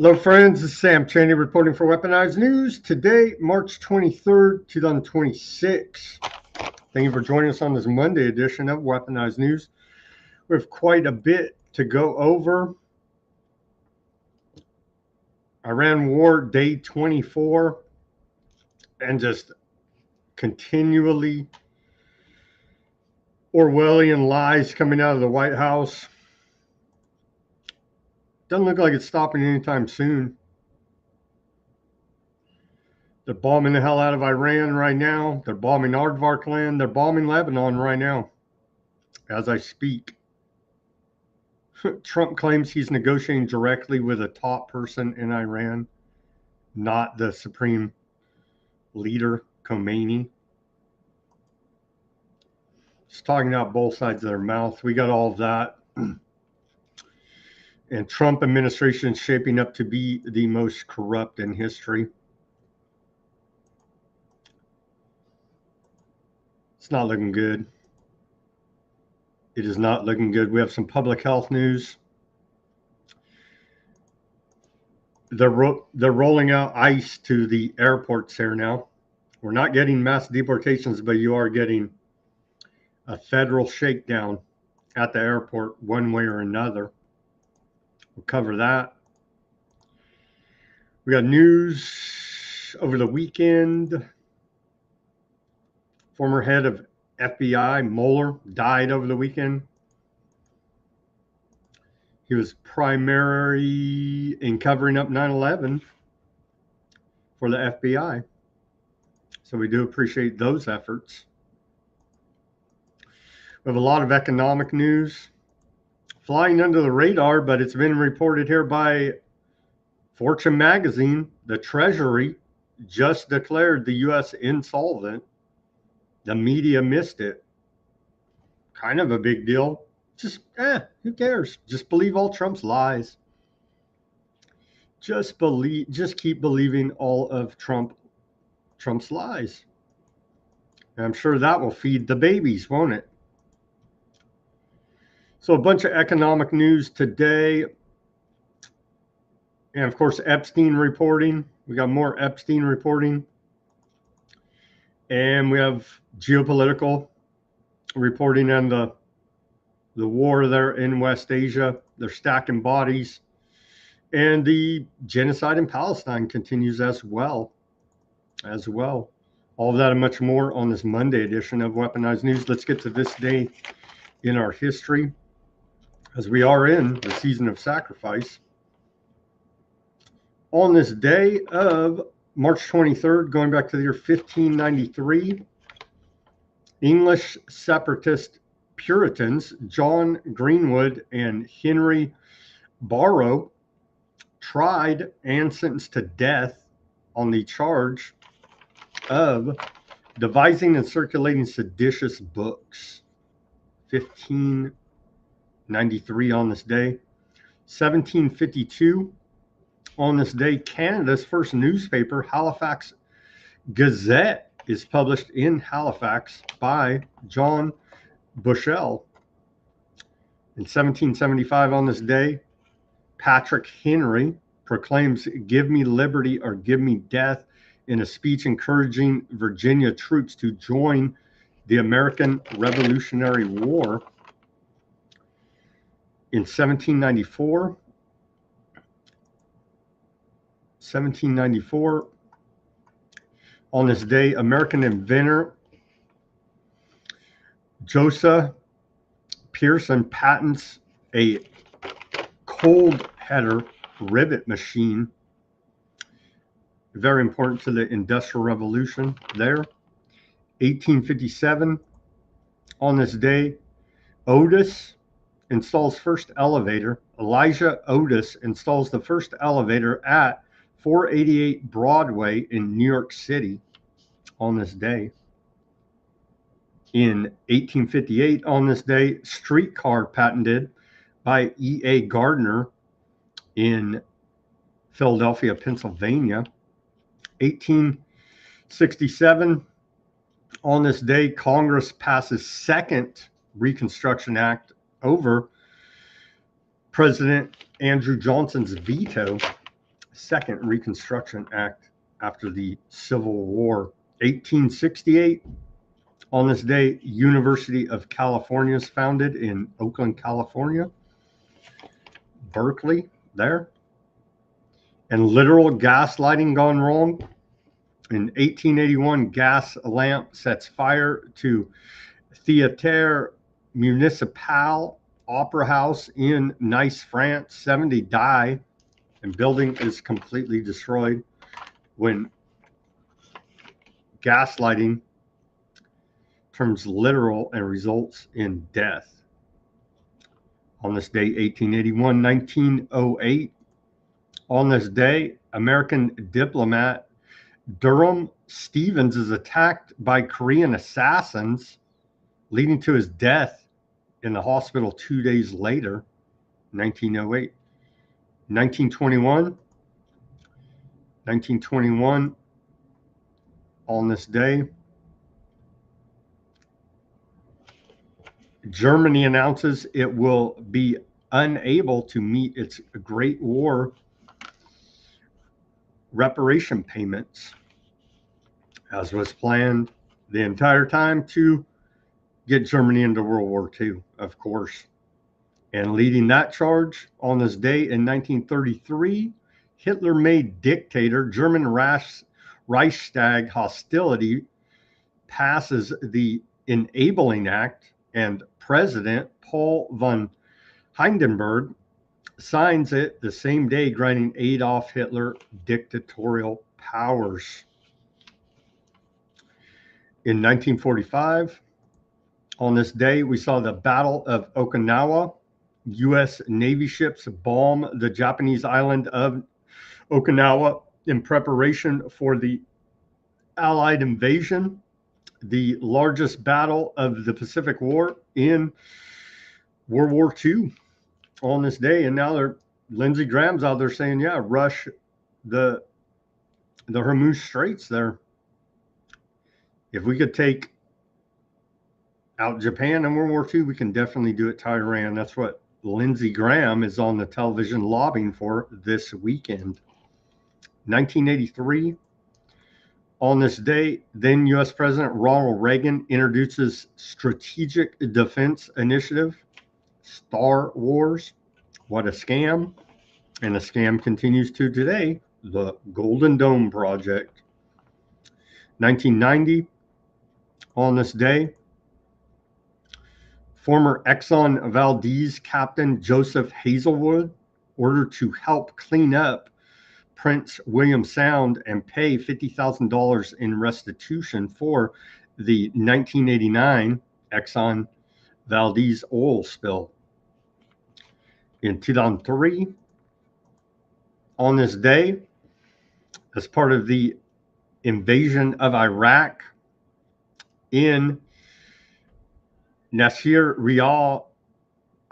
Hello, friends. This is Sam Cheney reporting for Weaponized News. Today, March 23rd, 2026. Thank you for joining us on this Monday edition of Weaponized News. We have quite a bit to go over. Iran war, day 24, and just continually Orwellian lies coming out of the White House. Doesn't look like it's stopping anytime soon. They're bombing the hell out of Iran right now. They're bombing Aardvark land. They're bombing Lebanon right now as I speak. Trump claims he's negotiating directly with a top person in Iran, not the supreme leader, Khomeini. Just talking out both sides of their mouth. We got all of that. And Trump administration is shaping up to be the most corrupt in history. It's not looking good. It is not looking good. We have some public health news. They're rolling out ICE to the airports here now. We're not getting mass deportations, but you are getting a federal shakedown at the airport one way or another. We'll cover that. We got news over the weekend. Former head of FBI, Mueller, died over the weekend. He was primary in covering up 9/11 for the FBI. So we do appreciate those efforts. We have a lot of economic news flying under the radar, but it's been reported here by Fortune magazine. The Treasury just declared the U.S. insolvent. The media missed it. Kind of a big deal. Just, who cares? Just believe all Trump's lies. Just keep believing all of Trump's lies. And I'm sure that will feed the babies, won't it? So a bunch of economic news today. And of course, Epstein reporting. We got more Epstein reporting. And we have geopolitical reporting on the war there in West Asia. They're stacking bodies. And the genocide in Palestine continues as well. All of that and much more on this Monday edition of Weaponized News. Let's get to this day in our history, as we are in the season of sacrifice. On this day of March 23rd, going back to the year 1593, English separatist Puritans John Greenwood and Henry Barrow tried and sentenced to death on the charge of devising and circulating seditious books. 1593 on this day. 1752 on this day, Canada's first newspaper, Halifax Gazette, is published in Halifax by John Bushell. In 1775 on this day, Patrick Henry proclaims "Give me liberty or give me death" in a speech encouraging Virginia troops to join the American Revolutionary War. In 1794, on this day, American inventor Josiah Pearson patents a cold header rivet machine. Very important to the Industrial Revolution there. 1857, on this day, Odysee installs first elevator. Elijah Odysee installs the first elevator at 488 Broadway in New York City on this day. In 1858, on this day, streetcar patented by E.A. Gardner in Philadelphia, Pennsylvania. 1867, on this day, Congress passes second Reconstruction Act over President Andrew Johnson's veto. Second Reconstruction Act after the Civil War. 1868, on this day, University of California is founded in Oakland, California. Berkeley, there. And literal gaslighting gone wrong. In 1881, gas lamp sets fire to Theatre Municipal Opera House in Nice, France. 70 die, and building is completely destroyed when gaslighting turns literal and results in death. On this day, 1881, 1908, on this day, American diplomat Durham Stevens is attacked by Korean assassins, leading to his death in the hospital 2 days later, 1908. 1921, on this day, Germany announces it will be unable to meet its Great War reparation payments, as was planned the entire time to get Germany into World War II, of course. And leading that charge on this day in 1933, Hitler-made dictator German Reichstag hostility passes the Enabling Act, and President Paul von Hindenburg signs it the same day, granting Adolf Hitler dictatorial powers. In 1945, on this day, we saw the Battle of Okinawa. U.S. Navy ships bomb the Japanese island of Okinawa in preparation for the Allied invasion, the largest battle of the Pacific War in World War II on this day. And now Lindsey Graham's out there saying, yeah, rush the Hormuz Straits there. If we could take out Japan in World War II, we can definitely do it to Iran. That's what Lindsey Graham is on the television lobbying for this weekend. 1983, on this day, then U.S. President Ronald Reagan introduces Strategic Defense Initiative, Star Wars. What a scam. And the scam continues to today, the Golden Dome Project. 1990, on this day, former Exxon Valdez captain Joseph Hazelwood ordered to help clean up Prince William Sound and pay $50,000 in restitution for the 1989 Exxon Valdez oil spill. In 2003, on this day, as part of the invasion of Iraq in Nasir Riyadh,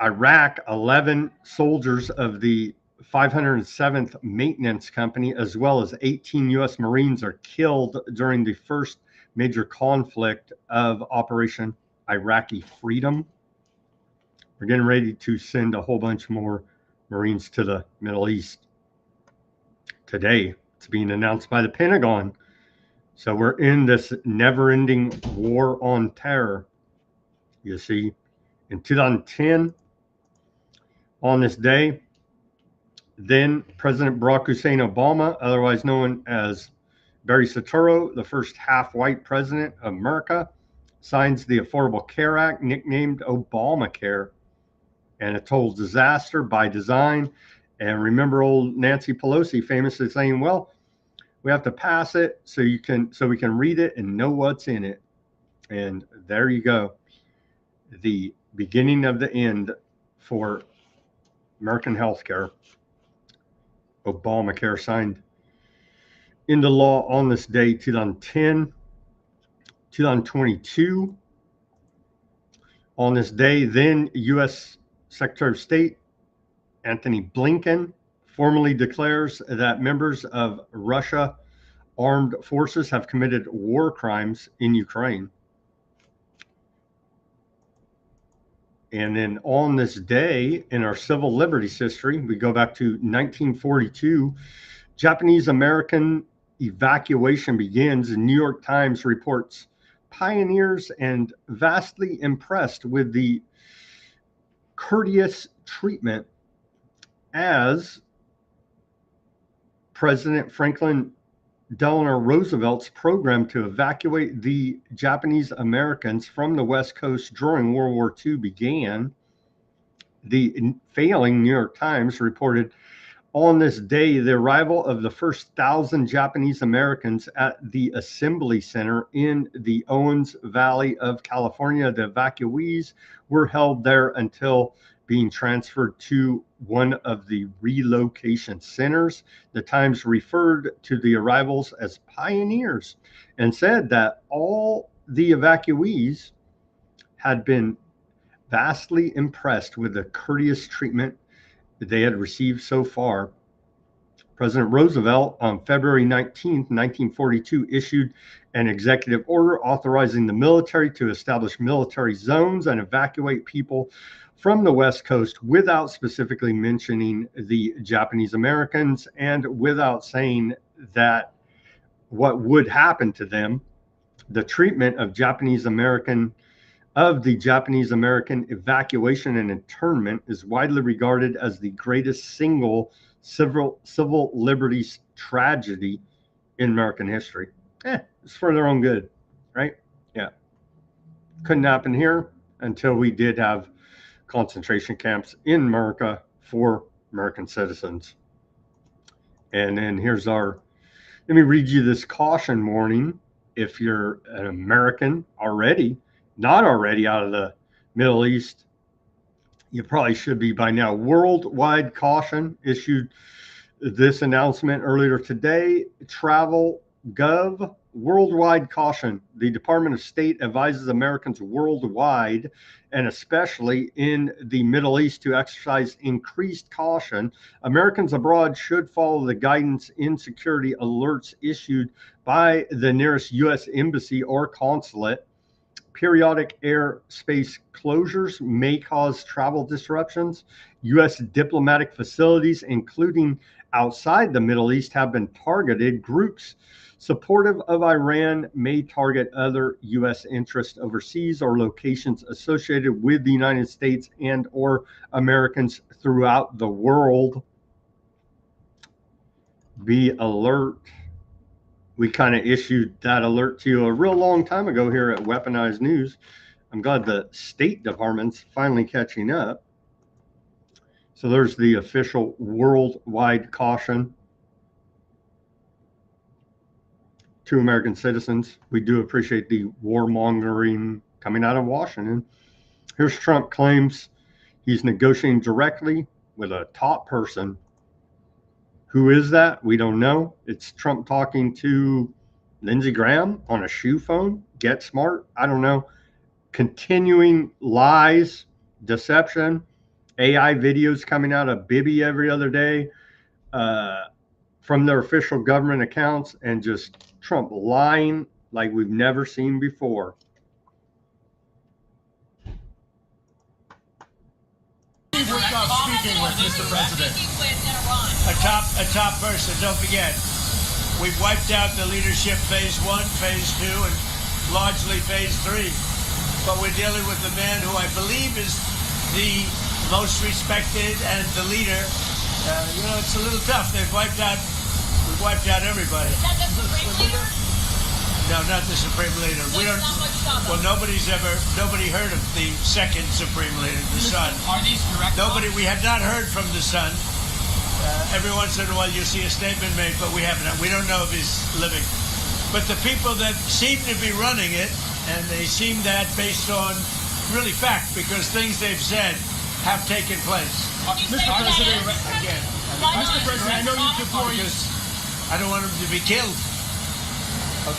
Iraq, 11 soldiers of the 507th Maintenance Company, as well as 18 U.S. Marines, are killed during the first major conflict of Operation Iraqi Freedom. We're getting ready to send a whole bunch more Marines to the Middle East. Today, it's being announced by the Pentagon. So we're in this never-ending war on terror. You see, in 2010, on this day, then President Barack Hussein Obama, otherwise known as Barry Soetoro, the first half-white president of America, signs the Affordable Care Act, nicknamed Obamacare, and a total disaster by design. And remember old Nancy Pelosi famously saying, well, we have to pass it so we can read it and know what's in it. And there you go. The beginning of the end for American healthcare. Obamacare signed into law on this day, 2010. 2022, on this day, then U.S. Secretary of State Antony Blinken formally declares that members of Russia armed forces have committed war crimes in Ukraine. And then on this day in our civil liberties history, we go back to 1942. Japanese American evacuation begins. New York Times reports pioneers and vastly impressed with the courteous treatment as President Franklin Delano Roosevelt's program to evacuate the Japanese Americans from the West Coast during World War II began. The failing New York Times reported, on this day, the arrival of the first 1,000 Japanese Americans at the Assembly Center in the Owens Valley of California. The evacuees were held there until being transferred to one of the relocation centers. The Times referred to the arrivals as pioneers and said that all the evacuees had been vastly impressed with the courteous treatment they had received so far. President Roosevelt, on February 19, 1942, issued an executive order authorizing the military to establish military zones and evacuate people from the West Coast without specifically mentioning the Japanese Americans and without saying that what would happen to them. The treatment of the Japanese American evacuation and internment is widely regarded as the greatest single civil liberties tragedy in American history. It's for their own good, right? Yeah. Couldn't happen here until we did have concentration camps in America for American citizens. And then let me read you this caution warning. If you're an American not already out of the Middle East, you probably should be by now. Worldwide caution issued this announcement earlier today. Travel Gov, worldwide caution. The Department of State advises Americans worldwide, and especially in the Middle East, to exercise increased caution. Americans abroad should follow the guidance in security alerts issued by the nearest U.S. embassy or consulate. Periodic airspace closures may cause travel disruptions. U.S. diplomatic facilities, including outside the Middle East, have been targeted. Groups supportive of Iran may target other U.S. interests overseas or locations associated with the United States and or Americans throughout the world. Be alert. We kind of issued that alert to you a real long time ago here at Weaponized News. I'm glad the State Department's finally catching up. So there's the official worldwide caution to American citizens. We do appreciate the warmongering coming out of Washington. Here's Trump claims he's negotiating directly with a top person. Who is that? We don't know. It's Trump talking to Lindsey Graham on a shoe phone. Get smart. I don't know. Continuing lies, deception, AI videos coming out of Bibi every other day from their official government accounts, and just Trump lying like we've never seen before. Speaking with Mr. President. A top person. Don't forget, we've wiped out the leadership phase 1, phase 2, and largely phase 3. But we're dealing with the man who I believe is the most respected and the leader. It's a little tough. We've wiped out everybody. Is that the Supreme Leader? No, not the Supreme Leader. We don't. Well, nobody heard of the second Supreme Leader, the Son. Are these direct? We have not heard from the Son. Every once in a while you see a statement made, but we haven't. We don't know if he's living. But the people that seem to be running it, and they seem that based on really fact, because things they've said have taken place. Mr. President, Again, Mr. President, I know you before because I don't want him to be killed.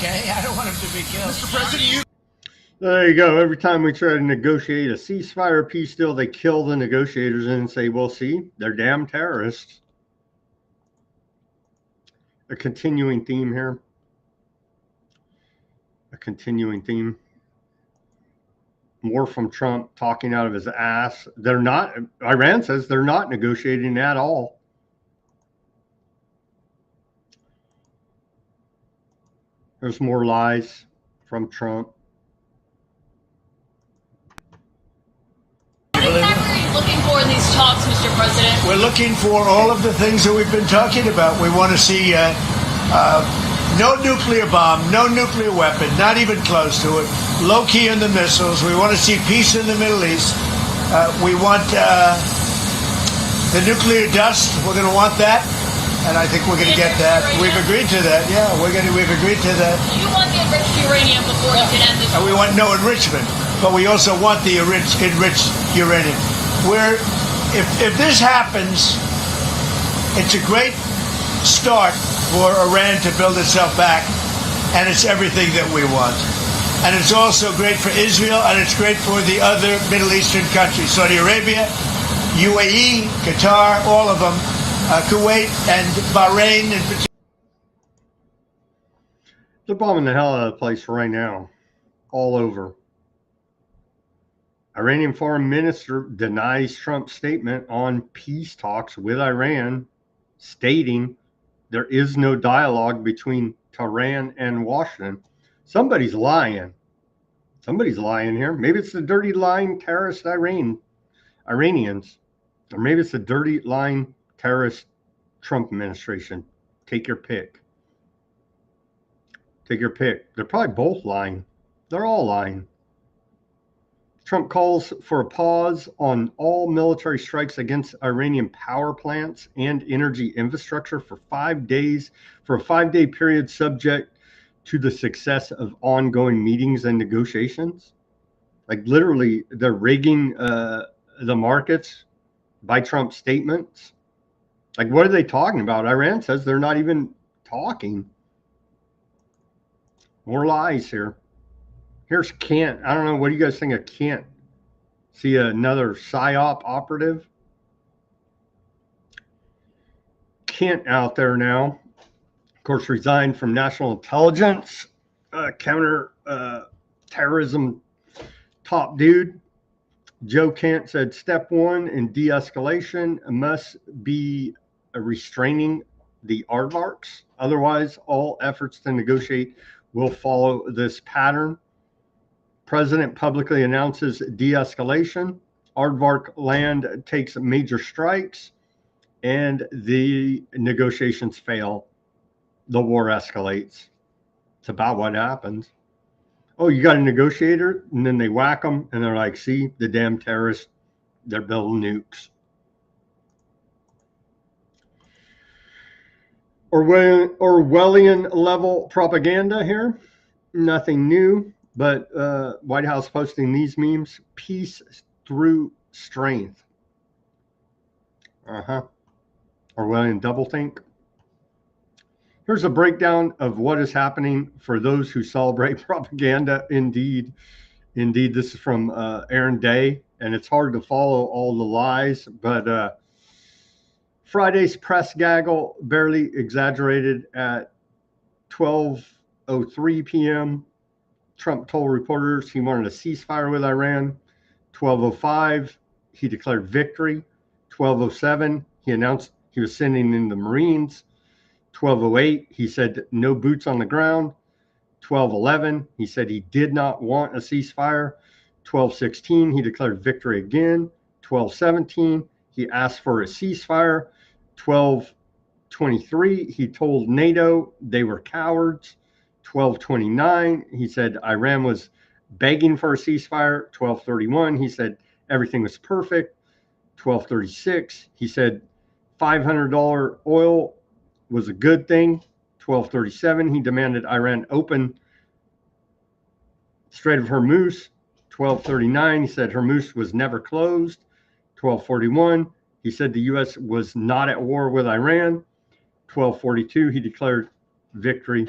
Okay, I don't want him to be killed. Mr. President, There you go. Every time we try to negotiate a ceasefire, peace deal, they kill the negotiators and say, well, see, they're damn terrorists. A continuing theme here. A continuing theme. More from Trump talking out of his ass. They're not, Iran says they're not negotiating at all. There's more lies from Trump. What exactly are you looking for in these talks, Mr. President? We're looking for all of the things that we've been talking about. We want to see no nuclear bomb, no nuclear weapon, not even close to it. Low key on the missiles. We want to see peace in the Middle East. We want the nuclear dust. We're going to want that, and I think we're going to get that. We've agreed to that. Yeah, we've agreed to that. You want the enriched uranium before you can end this. And we want no enrichment, but we also want the enriched uranium. If this happens, it's a great start for Iran to build itself back, and it's everything that we want. And it's also great for Israel, and it's great for the other Middle Eastern countries, Saudi Arabia, UAE, Qatar, all of them, Kuwait, and Bahrain in particular. They're bombing the hell out of the place right now, all over. Iranian foreign minister denies Trump's statement on peace talks with Iran, stating there is no dialogue between Tehran and Washington. Somebody's lying. Somebody's lying here. Maybe it's the dirty lying terrorist Iranians, or maybe it's the dirty lying terrorist Trump administration. Take your pick. Take your pick. They're probably both lying. They're all lying. Trump calls for a pause on all military strikes against Iranian power plants and energy infrastructure for 5 days, for a 5-day period, subject to the success of ongoing meetings and negotiations. Like literally, they're rigging the markets by Trump's statements. Like, what are they talking about? Iran says they're not even talking. More lies here. Here's Kent. I don't know. What do you guys think of Kent? See another PSYOP operative? Kent out there now. Of course, resigned from national intelligence, counter terrorism top dude. Joe Kent said step one in de-escalation must be restraining the aardvarks. Otherwise, all efforts to negotiate will follow this pattern. President publicly announces de-escalation. Aardvark land takes major strikes, and the negotiations fail. The war escalates. It's about what happens. Oh, you got a negotiator, and then they whack them, and they're like, see, the damn terrorists, they're building nukes. Orwellian level propaganda here. Nothing new, but White House posting these memes. Peace through strength. Orwellian doublethink. Here's a breakdown of what is happening for those who celebrate propaganda. Indeed, this is from Aaron Day, and it's hard to follow all the lies, but Friday's press gaggle barely exaggerated at 12:03 p.m. Trump told reporters he wanted a ceasefire with Iran. 12:05, he declared victory. 12:07, he announced he was sending in the Marines. 12:08, he said no boots on the ground. 12:11, he said he did not want a ceasefire. 12:16, he declared victory again. 12:17, he asked for a ceasefire. 12:23, he told NATO they were cowards. 12:29, he said Iran was begging for a ceasefire. 12:31, he said everything was perfect. 12:36, he said $500 oil was a good thing. 12:37, he demanded Iran open Strait of Hormuz. 12:39, he said Hormuz was never closed. 12:41, he said the U.S. was not at war with Iran. 12:42, he declared victory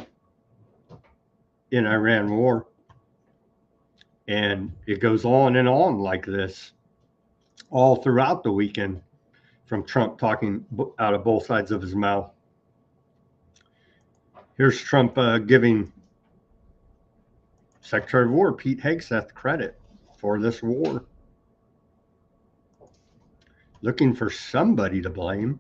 in Iran war. And it goes on and on like this all throughout the weekend, from Trump talking out of both sides of his mouth. Here's Trump giving Secretary of War Pete Hegseth credit for this war. Looking for somebody to blame.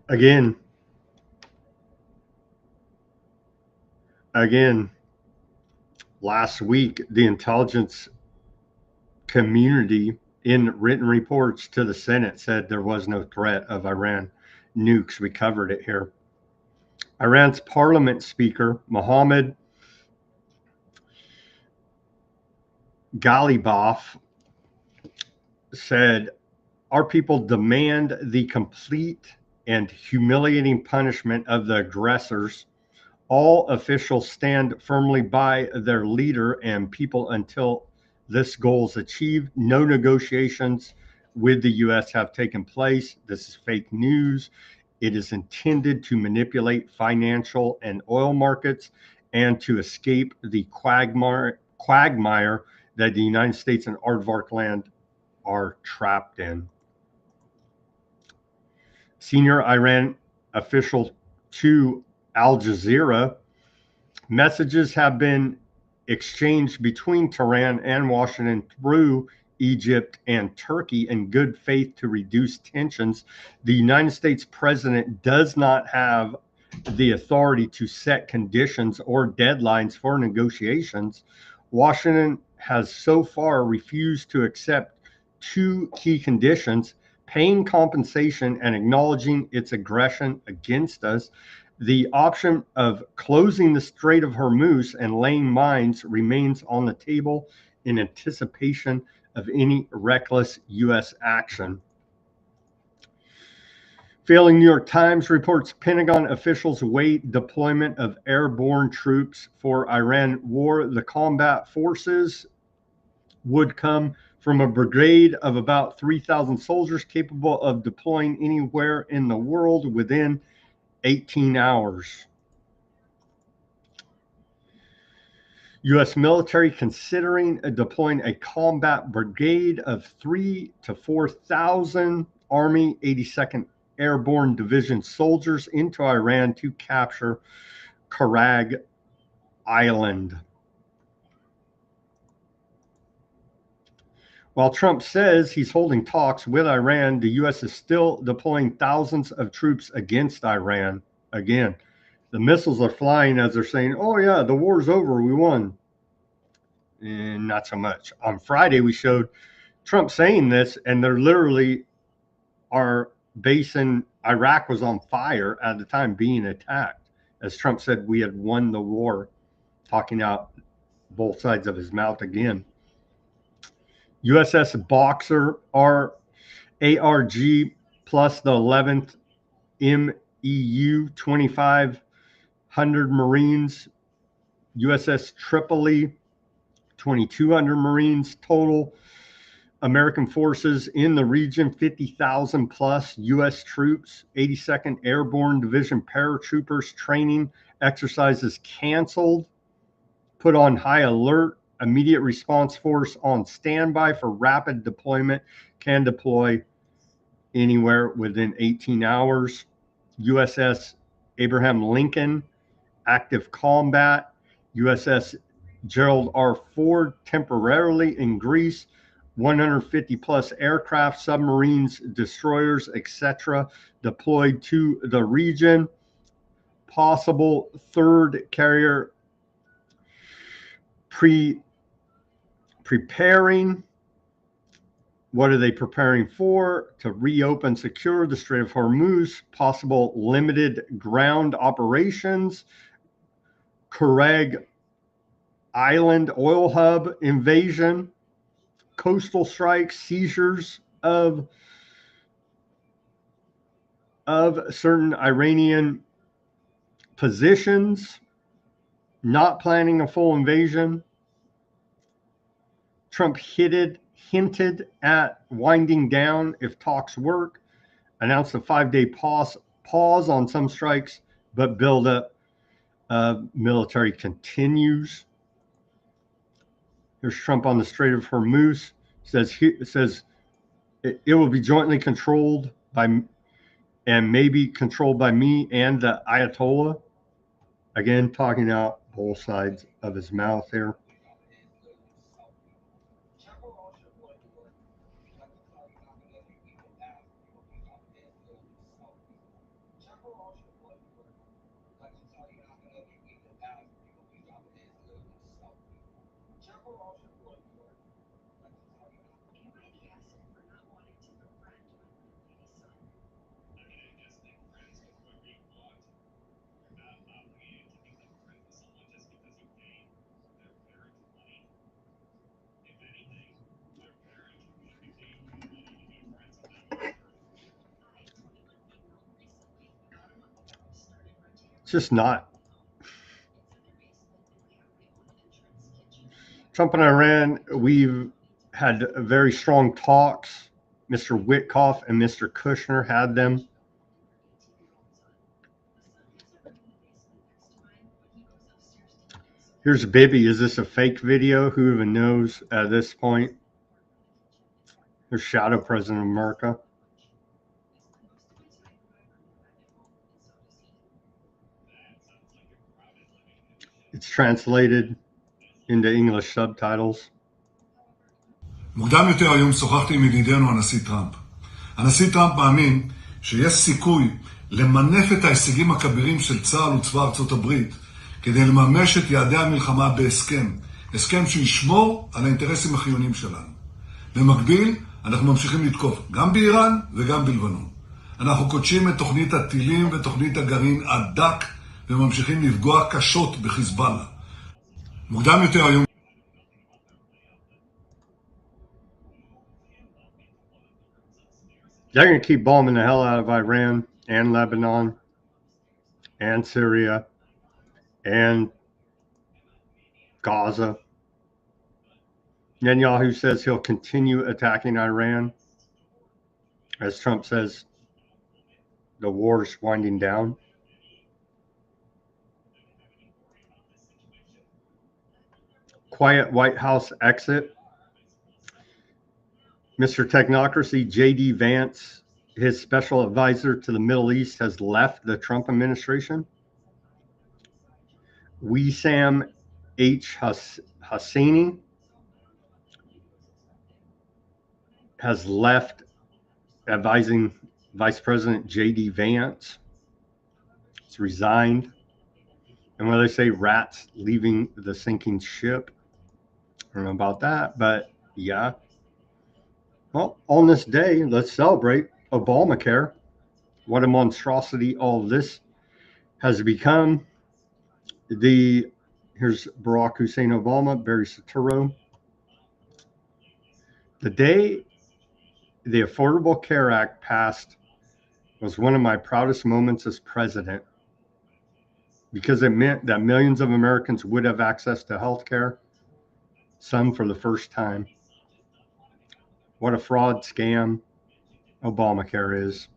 Again, last week, the intelligence community in written reports to the Senate said there was no threat of Iran nukes. We covered it here. Iran's parliament speaker, Mohammad Ghalibaf, said, "Our people demand the complete and humiliating punishment of the aggressors. All officials stand firmly by their leader and people until this goal is achieved. No negotiations with the U.S. have taken place. This is fake news. It is intended to manipulate financial and oil markets and to escape the quagmire that the United States and aardvark land are trapped in." Senior Iran official to Al Jazeera: "Messages have been exchanged between Tehran and Washington through Egypt and Turkey in good faith to reduce tensions. The United States president does not have the authority to set conditions or deadlines for negotiations. Washington has so far refused to accept two key conditions: paying compensation and acknowledging its aggression against us. The option of closing the Strait of Hormuz and laying mines remains on the table in anticipation of any reckless U.S. action." Failing New York Times reports Pentagon officials await deployment of airborne troops for Iran war. The combat forces would come from a brigade of about 3,000 soldiers capable of deploying anywhere in the world within 18 hours. U.S. military considering deploying a combat brigade of 3,000 to 4,000 Army 82nd Airborne Division soldiers into Iran to capture Karag Island. While Trump says he's holding talks with Iran, the U.S. is still deploying thousands of troops against Iran. Again, the missiles are flying as they're saying, "Oh yeah, the war's over, we won." And not so much. On Friday, we showed Trump saying this, and they're literally, our base in Iraq was on fire at the time, being attacked. As Trump said, we had won the war, talking out both sides of his mouth again. USS Boxer ARG plus the 11th MEU 2,500 Marines. USS Tripoli 2,200 Marines total. American forces in the region, 50,000 plus U.S. troops. 82nd Airborne Division paratroopers training exercises canceled. Put on high alert. Immediate response force on standby for rapid deployment. Can deploy anywhere within 18 hours. USS Abraham Lincoln, active combat. USS Gerald R. Ford, temporarily in Greece. 150 plus aircraft, submarines, destroyers, etc. deployed to the region. Possible third carrier preparing. What are they preparing for? To reopen, secure the Strait of Hormuz. Possible limited ground operations. Karag Island oil hub invasion. Coastal strikes, seizures of certain Iranian positions. Not planning a full invasion. Trump hinted at winding down if talks work. Announced a 5-day pause on some strikes, but buildup of military continues. Here's Trump on the Strait of Hormuz. Says it will be jointly controlled by, and maybe controlled by me and the Ayatollah. Again, talking out both sides of his mouth here. It's just not. Trump and Iran, we've had very strong talks. Mr. Witkoff and Mr. Kushner had them. Here's Bibby. Is this a fake video? Who even knows at this point? There's Shadow President of America. It's translated into English subtitles. מוקדם יותר היום שוחחתי עם ידידנו הנשיא טראמפ. הנשיא טראמפ מאמין שיש סיכוי למנף את ההישגים הכבירים של צה"ל וצבא ארצות הברית כדי לממש את יעדי המלחמה בהסכם. הסכם שישמור על האינטרסים החיוניים שלנו. במקביל, אנחנו ממשיכים לתקוף גם באיראן וגם בלבנון. אנחנו קודשים את תוכנית הטילים ותוכנית הגרעין הדק וממשיכים לפגוע קשות בחיזבאללה. מוקדם יותר היום They're going to keep bombing the hell out of Iran and Lebanon and Syria and Gaza. Netanyahu says he'll continue attacking Iran. As Trump says, the war is winding down. Quiet White House exit. Mr. Technocracy, J.D. Vance, his special advisor to the Middle East, has left the Trump administration. Wissam H. Husseini has left advising Vice President J.D. Vance. It's resigned. And when they say rats leaving the sinking ship, I don't know about that, but yeah. Well, on this day, let's celebrate Obamacare. What a monstrosity all this has become. Here's Barack Hussein Obama, Barry Soetoro. The day the Affordable Care Act passed was one of my proudest moments as president because it meant that millions of Americans would have access to health care, some for the first time. What a fraud scam Obamacare is.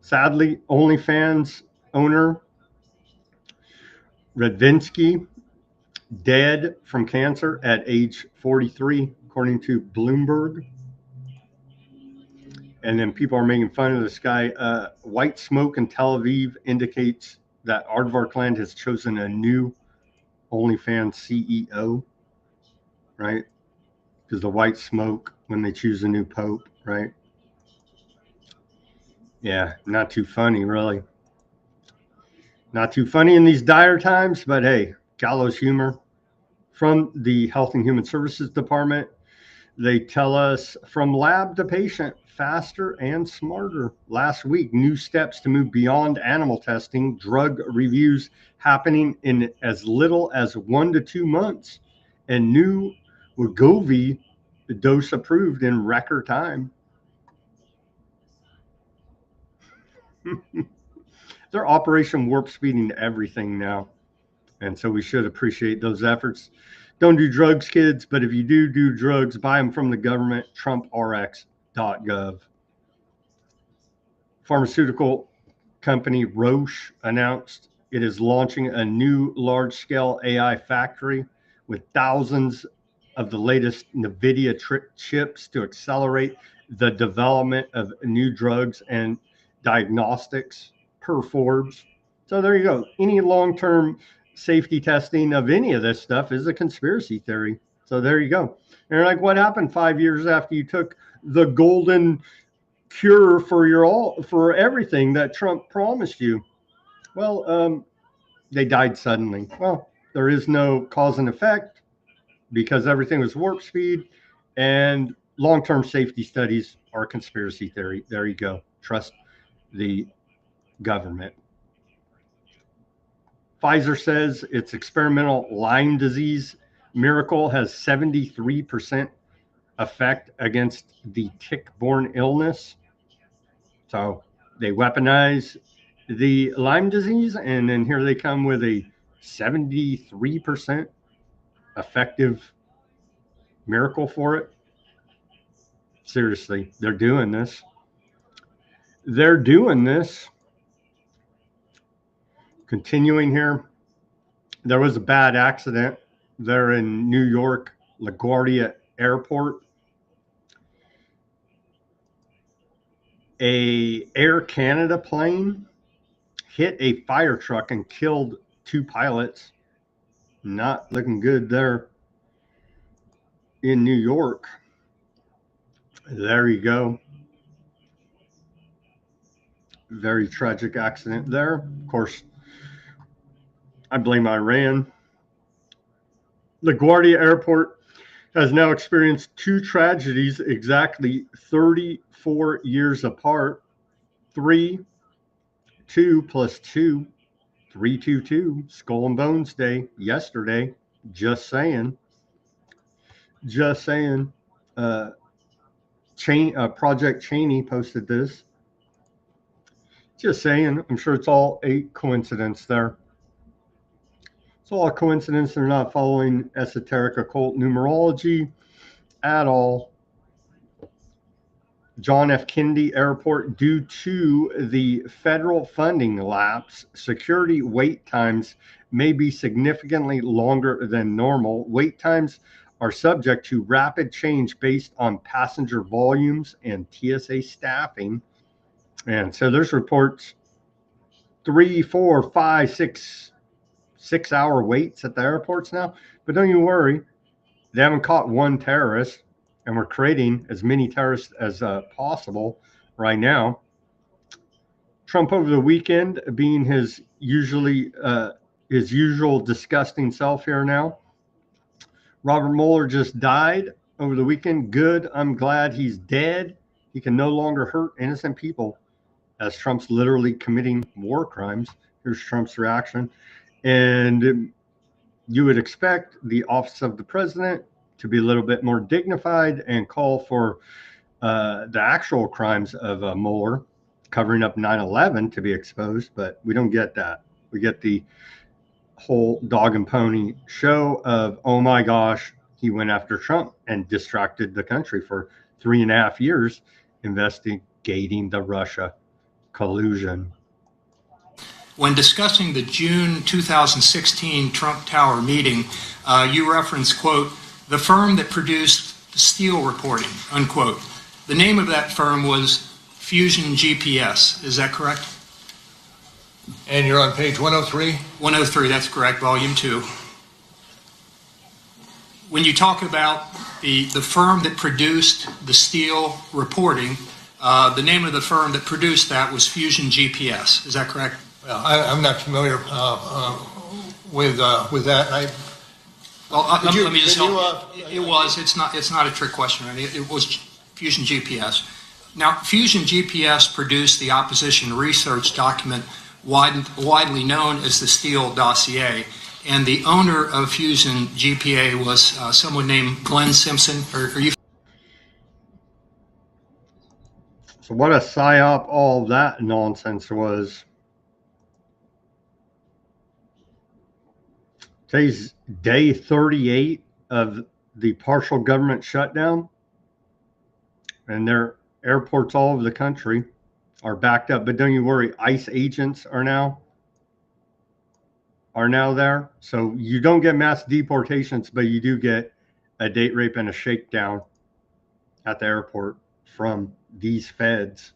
Sadly, OnlyFans owner Radvinsky dead from cancer at age 43, according to Bloomberg. And then people are making fun of this guy. White smoke in Tel Aviv indicates that Aardvark Land has chosen a new OnlyFans CEO, right? Because the white smoke when they choose a new pope, right? Yeah, not too funny, really. Not too funny in these dire times, but hey, gallows humor. From the Health and Human Services Department, they tell us from lab to patient, faster and smarter. Last week, new steps to move beyond animal testing, drug reviews happening in as little as 1 to 2 months, and new Wegovy dose approved in record time. They're Operation Warp Speeding everything now. And so we should appreciate those efforts. Don't do drugs, kids, but if you do drugs, buy them from the government, trumprx.gov. Pharmaceutical company Roche announced it is launching a new large-scale AI factory with thousands of the latest NVIDIA chips to accelerate the development of new drugs and diagnostics, per Forbes. So there you go. Any long-term safety testing of any of this stuff is a conspiracy theory. So there you go. And you're like, what happened 5 years after you took the golden cure for everything that Trump promised you? Well, they died suddenly. Well, there is no cause and effect. because everything was warp speed, and long-term safety studies are conspiracy theory. There you go. Trust the government. Pfizer says its experimental Lyme disease miracle has 73% effect against the tick-borne illness. So they weaponize the Lyme disease, and then here they come with a 73% effective miracle for it. Seriously, they're doing this. They're doing this. Continuing here, there was a bad accident there in New York, LaGuardia Airport. A Air Canada plane hit a fire truck and killed 2 pilots. Not looking good there in New York. There you go. Very tragic accident there. Of course, I blame Iran. LaGuardia Airport has now experienced 2 tragedies exactly 34 years apart. 3, 2 plus 2, 322, Skull and Bones Day yesterday. Just saying. Just saying. Project Cheney posted this. Just saying. I'm sure it's all a coincidence there. It's all a coincidence. They're not following esoteric occult numerology at all. John F. Kennedy Airport, due to the federal funding lapse, security wait times may be significantly longer than normal. Wait times are subject to rapid change based on passenger volumes and TSA staffing. And so there's reports 3, 4, 5, 6 hour waits at the airports now. But don't you worry, they haven't caught one terrorist, and we're creating as many terrorists as possible right now. Trump over the weekend being his usual disgusting self here now. Robert Mueller just died over the weekend. Good. I'm glad he's dead. He can no longer hurt innocent people, as Trump's literally committing war crimes. Here's Trump's reaction. And you would expect the office of the president to be a little bit more dignified and call for the actual crimes of Mueller, covering up 9/11, to be exposed, but we don't get that. We get the whole dog and pony show of, oh my gosh, he went after Trump and distracted the country for 3.5 years investigating the Russia collusion. When discussing the June 2016 Trump Tower meeting, you referenced, quote, the firm that produced the Steele reporting, unquote. The name of that firm was Fusion GPS. Is that correct? And you're on page 103? 103, that's correct, volume 2. When you talk about the firm that produced the Steele reporting, the name of the firm that produced that was Fusion GPS. Is that correct? Well, I'm not familiar with that. Let me just help. It was. It's not a trick question. Right? It was Fusion GPS. Now, Fusion GPS produced the opposition research document widely known as the Steele dossier, and the owner of Fusion GPA was someone named Glenn Simpson. Are you? So what a psyop all that nonsense was. Today's day 38 of the partial government shutdown, and their airports all over the country are backed up. But don't you worry, ICE agents are now there. So you don't get mass deportations, but you do get a date rape and a shakedown at the airport from these feds.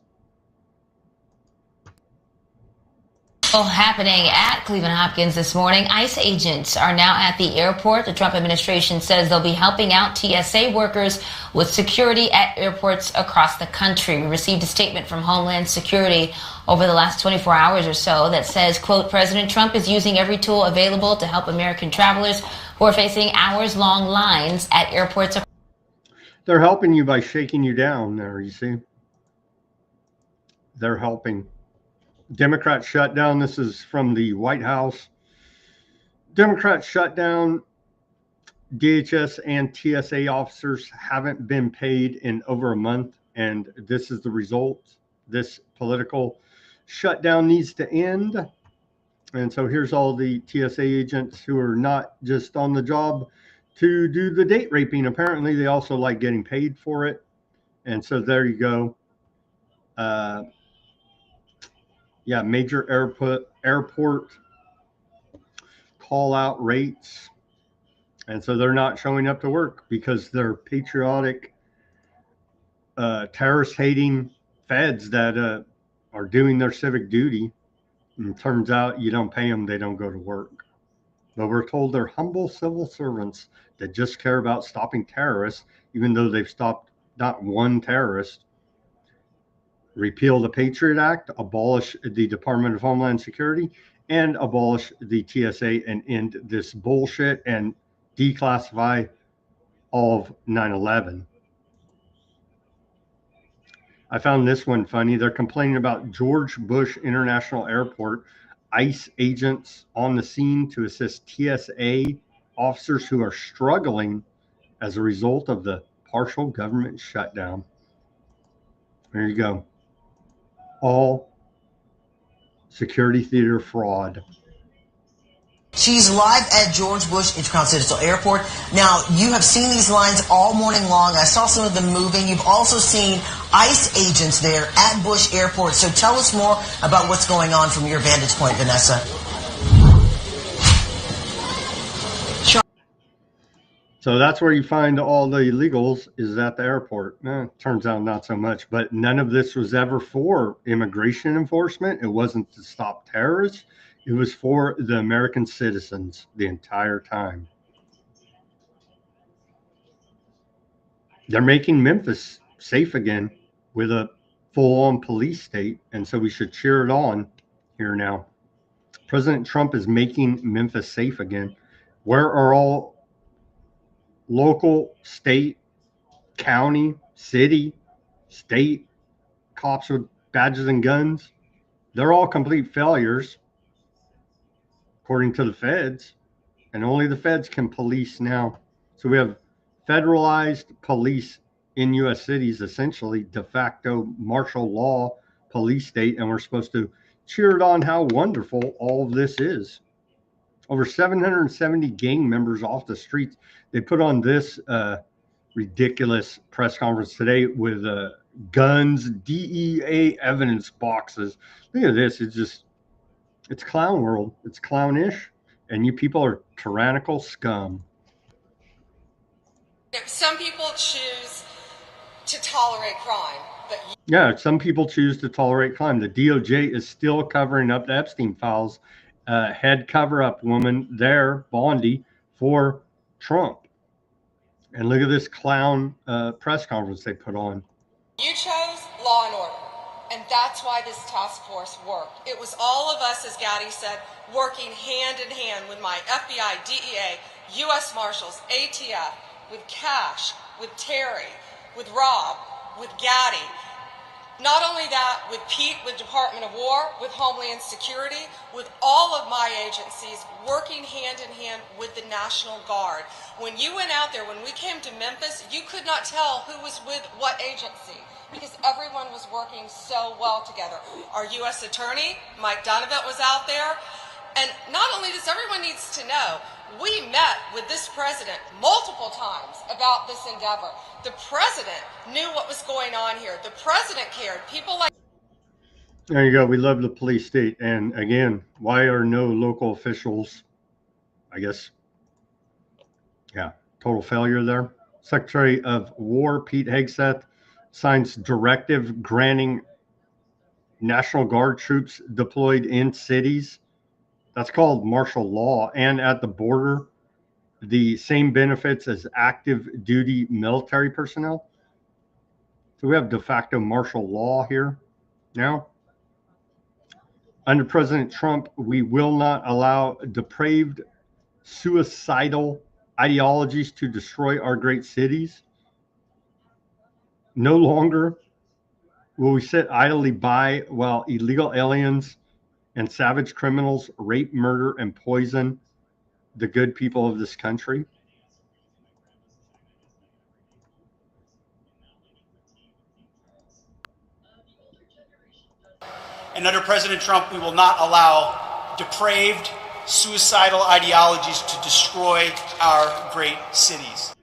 Happening at Cleveland Hopkins this morning, ICE agents are now at the airport. The Trump administration says they'll be helping out TSA workers with security at airports across the country. We received a statement from Homeland Security over the last 24 hours or so that says, quote, President Trump is using every tool available to help American travelers who are facing hours-long lines at airports. They're helping you by shaking you down there, you see. They're helping. Democrats shut down. This is from the White House. Democrats shut down. DHS and TSA officers haven't been paid in over a month, and this is the result. This political shutdown needs to end. And so here's all the TSA agents who are not just on the job to do the date raping. Apparently, they also like getting paid for it. And so there you go. Yeah, major airport call out rates. And so they're not showing up to work because they're patriotic, terrorist hating feds that are doing their civic duty. And it turns out you don't pay them, they don't go to work. But we're told they're humble civil servants that just care about stopping terrorists, even though they've stopped not one terrorist. Repeal the Patriot Act, abolish the Department of Homeland Security, and abolish the TSA and end this bullshit and declassify all of 9/11. I found this one funny. They're complaining about George Bush International Airport. ICE agents on the scene to assist TSA officers who are struggling as a result of the partial government shutdown. There you go. All security theater fraud. She's live at George Bush Intercontinental Airport. Now, you have seen these lines all morning long. I saw some of them moving. You've also seen ICE agents there at Bush Airport. So tell us more about what's going on from your vantage point, Vanessa. So that's where you find all the illegals, is at the airport. Turns out not so much, but none of this was ever for immigration enforcement. It wasn't to stop terrorists. It was for the American citizens the entire time. They're making Memphis safe again with a full-on police state, and so we should cheer it on here now. President Trump is making Memphis safe again. Where are all local, state, county, city, state cops with badges and guns? They're all complete failures, according to the feds, and only the feds can police now. So we have federalized police in U.S. cities, essentially de facto martial law police state, and we're supposed to cheer it on how wonderful all of this is. Over 770 gang members off the streets. They put on this ridiculous press conference today with guns, DEA evidence boxes. Look at this. It's clown world. It's clownish. And you people are tyrannical scum. Some people choose to tolerate crime. Yeah, some people choose to tolerate crime. The DOJ is still covering up the Epstein files. Head cover-up woman there, Bondi, for Trump. And look at this clown press conference they put on. You chose law and order, and that's why this task force worked. It was all of us, as Gaddy said, working hand in hand with my FBI, DEA, U.S. Marshals, ATF, with Cash, with Terry, with Rob, with Gaddy. Not only that, with Pete, with Department of War, with Homeland Security, with all of my agencies working hand in hand with the National Guard. When you went out there, when we came to Memphis, you could not tell who was with what agency because everyone was working so well together. Our U.S. Attorney, Mike Donovan, was out there. And not only this, everyone needs to know, we met with this president multiple times about this endeavor. The president knew what was going on here. The president cared. People like... There you go. We love the police state. And again, why are no local officials, I guess, yeah, total failure there. Secretary of War Pete Hegseth signs directive granting National Guard troops deployed in cities. That's called martial law. And at the border, the same benefits as active duty military personnel. So we have de facto martial law here now. Under President Trump, we will not allow depraved, suicidal ideologies to destroy our great cities. No longer will we sit idly by while illegal aliens and savage criminals rape, murder, and poison the good people of this country. And under President Trump, we will not allow depraved, suicidal ideologies to destroy our great cities.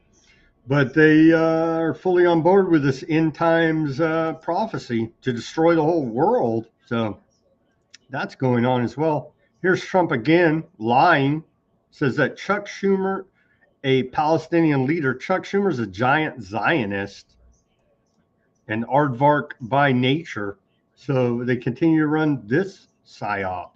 But they are fully on board with this end times prophecy to destroy the whole world. So that's going on as well. Here's Trump again lying, says that Chuck Schumer, a Palestinian leader, Chuck Schumer is a giant Zionist and aardvark by nature. So they continue to run this psyop.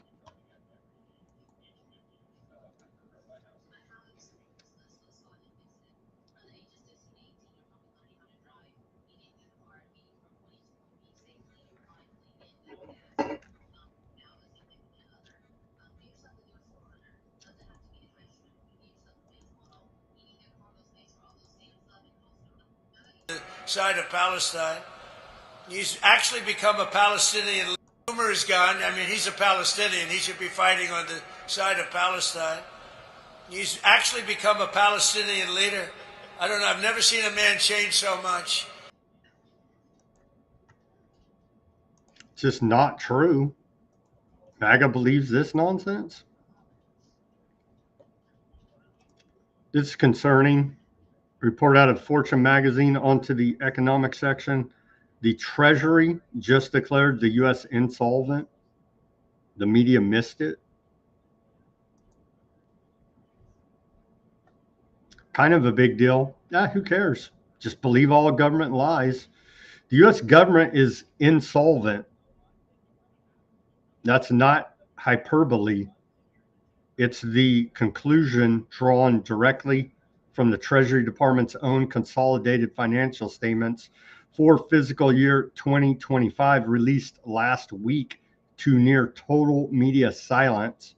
Side of Palestine. He's actually become a Palestinian. Schumer is gone. I mean, he's a Palestinian. He should be fighting on the side of Palestine. He's actually become a Palestinian leader. I don't know. I've never seen a man change so much. It's just not true. MAGA believes this nonsense. This is concerning. Report out of Fortune magazine onto the economic section. The Treasury just declared the U.S. insolvent. The media missed it. Kind of a big deal. Yeah, who cares? Just believe all government lies. The U.S. government is insolvent. That's not hyperbole. It's the conclusion drawn directly from the Treasury Department's own consolidated financial statements for fiscal year 2025 released last week to near total media silence.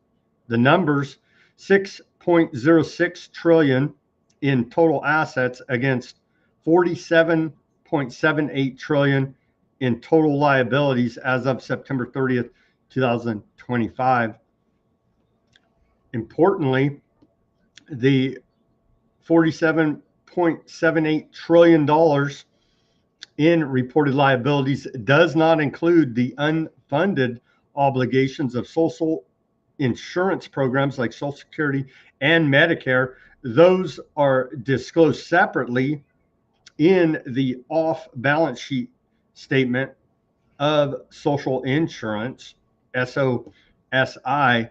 The numbers, 6.06 trillion in total assets against 47.78 trillion in total liabilities as of September 30th, 2025. Importantly, the $47.78 trillion in reported liabilities does not include the unfunded obligations of social insurance programs like Social Security and Medicare. Those are disclosed separately in the off-balance-sheet statement of social insurance, SOSI.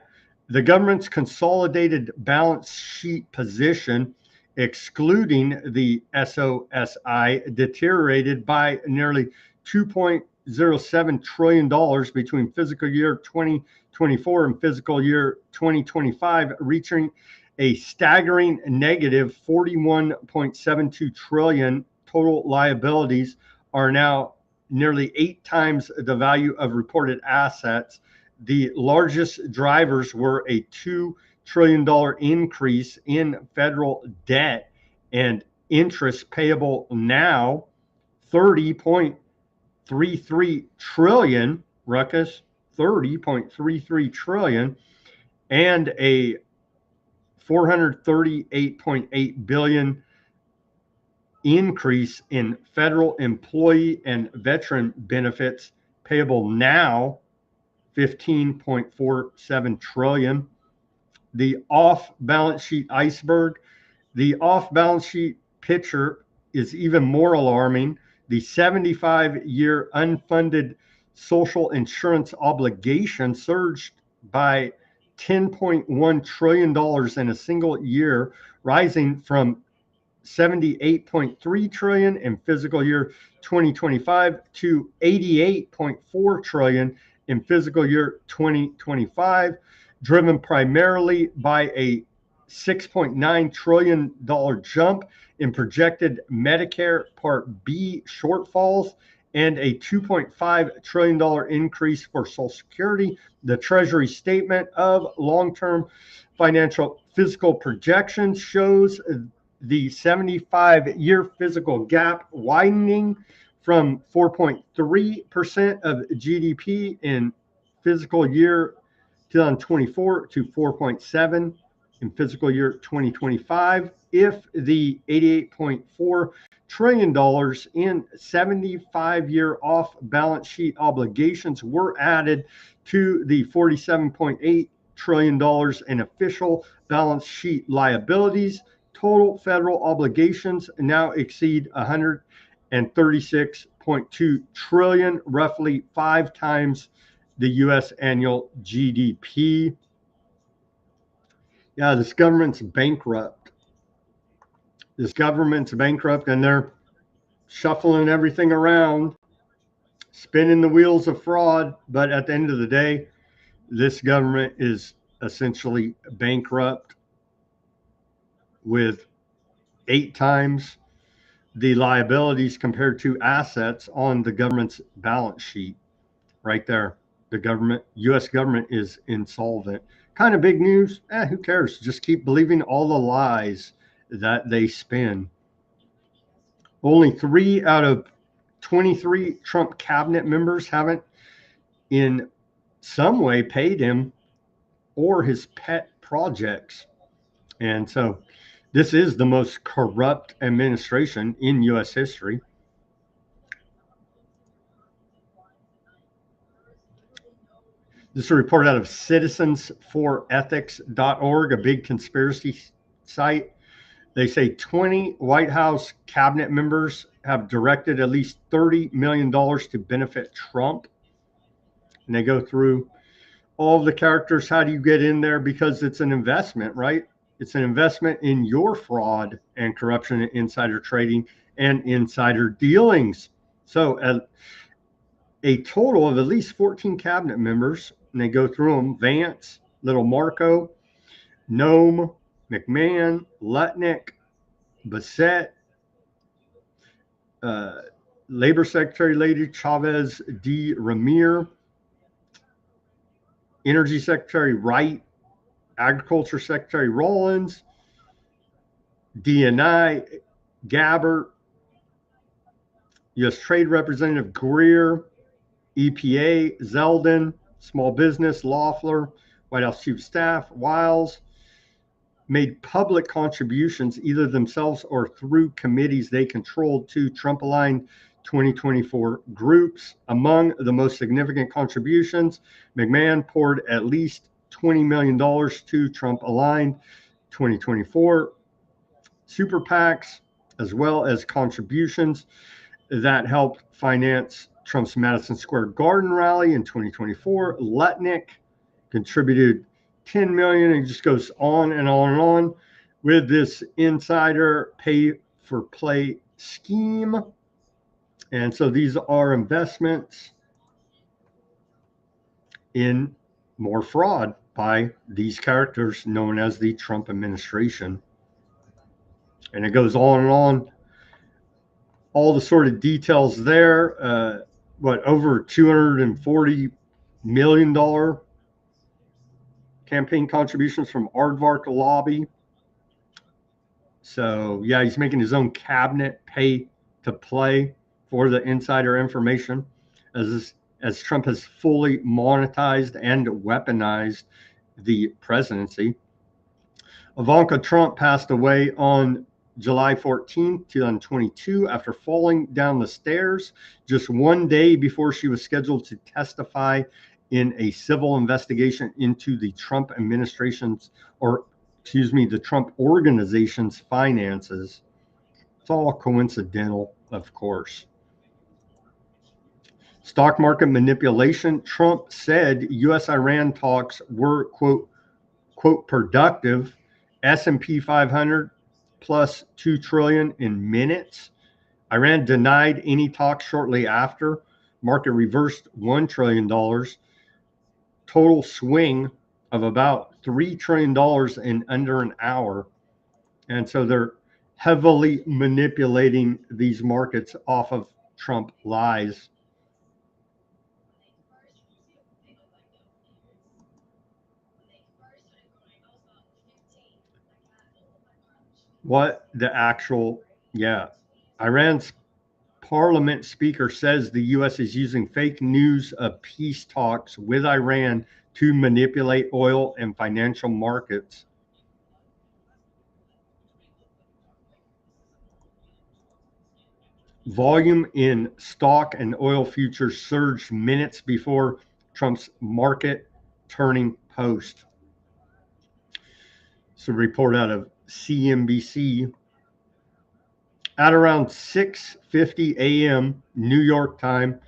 The government's consolidated balance sheet position, excluding the SOSI, deteriorated by nearly $2.07 trillion between fiscal year 2024 and fiscal year 2025, reaching a staggering negative 41.72 trillion. Total liabilities are now nearly 8 times the value of reported assets. The largest drivers were a $2 trillion increase in federal debt and interest payable now, 30.33 trillion, ruckus, 30.33 trillion, and a 438.8 billion increase in federal employee and veteran benefits payable now, 15.47 trillion. The off-balance sheet iceberg, the off-balance sheet picture is even more alarming. The 75-year unfunded social insurance obligation surged by $10.1 trillion in a single year, rising from 78.3 trillion in fiscal year 2025 to 88.4 trillion in fiscal year 2025, driven primarily by a $6.9 trillion jump in projected Medicare Part B shortfalls and a $2.5 trillion increase for Social Security. The Treasury statement of long-term financial fiscal projections shows the 75-year fiscal gap widening from 4.3% of GDP in fiscal year 2024 to 4.7% in fiscal year 2025 if the $88.4 trillion in 75-year off-balance sheet obligations were added to the $47.8 trillion in official balance sheet liabilities. Total federal obligations now exceed 136.2 trillion, roughly 5 times the U.S. annual GDP. Yeah, this government's bankrupt. This government's bankrupt, and they're shuffling everything around, spinning the wheels of fraud. But at the end of the day, this government is essentially bankrupt with 8 times the liabilities compared to assets on the government's balance sheet. Right there, the government, U.S. government, is insolvent. Kind of big news. Who cares? Just keep believing all the lies that they spin. Only 3 out of 23 Trump cabinet members haven't in some way paid him or his pet projects. And so this is the most corrupt administration in U.S. history. This is a report out of citizensforethics.org, a big conspiracy site. They say 20 White House cabinet members have directed at least $30 million to benefit Trump. And they go through all of the characters. How do you get in there? Because it's an investment, right? It's an investment in your fraud and corruption and insider trading and insider dealings. So a total of at least 14 cabinet members, and they go through them: Vance, Little Marco, Nome, McMahon, Lutnick, Bassett, Labor Secretary Lady Chavez D. Ramir, Energy Secretary Wright, Agriculture Secretary Rollins, DNI Gabbard, U.S. Trade Representative Greer, EPA Zeldin, Small Business Loeffler, White House Chief of Staff Wiles made public contributions either themselves or through committees they controlled to Trump-aligned 2024 groups. Among the most significant contributions, McMahon poured at least $20 million to Trump-aligned 2024 super PACs, as well as contributions that helped finance Trump's Madison Square Garden rally in 2024. Lutnick contributed $10 million. It just goes on and on and on with this insider pay for play scheme. And so these are investments in more fraud by these characters known as the Trump administration. And it goes on and on. All the sort of details there. Over $240 million campaign contributions from Aardvark Lobby. So yeah, he's making his own cabinet pay to play for the insider information as Trump has fully monetized and weaponized the presidency. Ivanka Trump passed away on July 14, 2022, after falling down the stairs just one day before she was scheduled to testify in a civil investigation into the Trump administration's, the Trump organization's finances. It's all coincidental, of course. Stock market manipulation. Trump said U.S.-Iran talks were, quote, productive. S&P 500 plus 2 trillion in minutes. Iran denied any talks shortly after. Market reversed $1 trillion. Total swing of about $3 trillion in under an hour. And so they're heavily manipulating these markets off of Trump lies. What the actual, yeah. Iran's parliament speaker says the U.S. is using fake news of peace talks with Iran to manipulate oil and financial markets. Volume in stock and oil futures surged minutes before Trump's market turning post. It's a report out of CNBC. At around 6:50 a.m. New York time,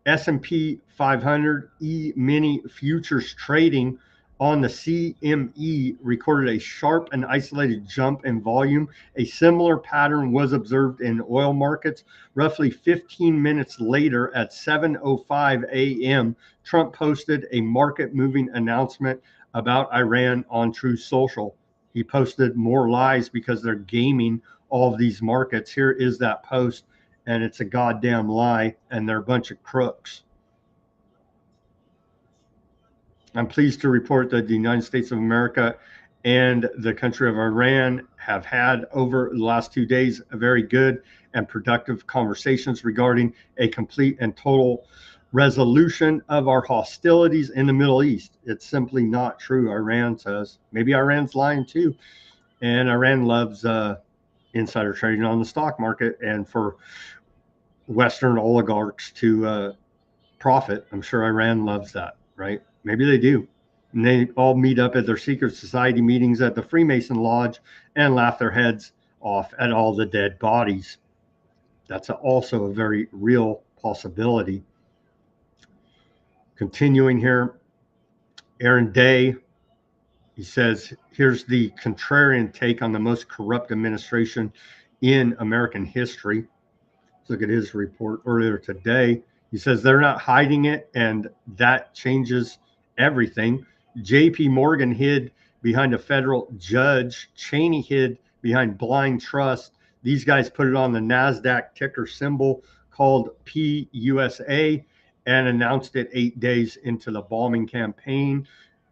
S&P 500 E-mini futures trading on the CME recorded a sharp and isolated jump in volume. A similar pattern was observed in oil markets. Roughly 15 minutes later, at 7:05 a.m., Trump posted a market-moving announcement about Iran on Truth Social. He posted more lies because they're gaming all of these markets. Here is that post, and it's a goddamn lie, and they're a bunch of crooks. I'm pleased to report that the United States of America and the country of Iran have had over the last 2 days a very good and productive conversations regarding a complete and total resolution of our hostilities in the Middle East. It's simply not true, Iran says. Maybe Iran's lying too. And Iran loves insider trading on the stock market, and for Western oligarchs to profit. I'm sure Iran loves that, right? Maybe they do. And they all meet up at their secret society meetings at the Freemason Lodge and laugh their heads off at all the dead bodies. That's also a very real possibility. Continuing here, Aaron Day, he says, here's the contrarian take on the most corrupt administration in American history. Let's look at his report earlier today. He says they're not hiding it, and that changes everything. JP Morgan hid behind a federal judge. Cheney hid behind blind trust. These guys put it on the NASDAQ ticker symbol called PUSA and announced it 8 days into the bombing campaign.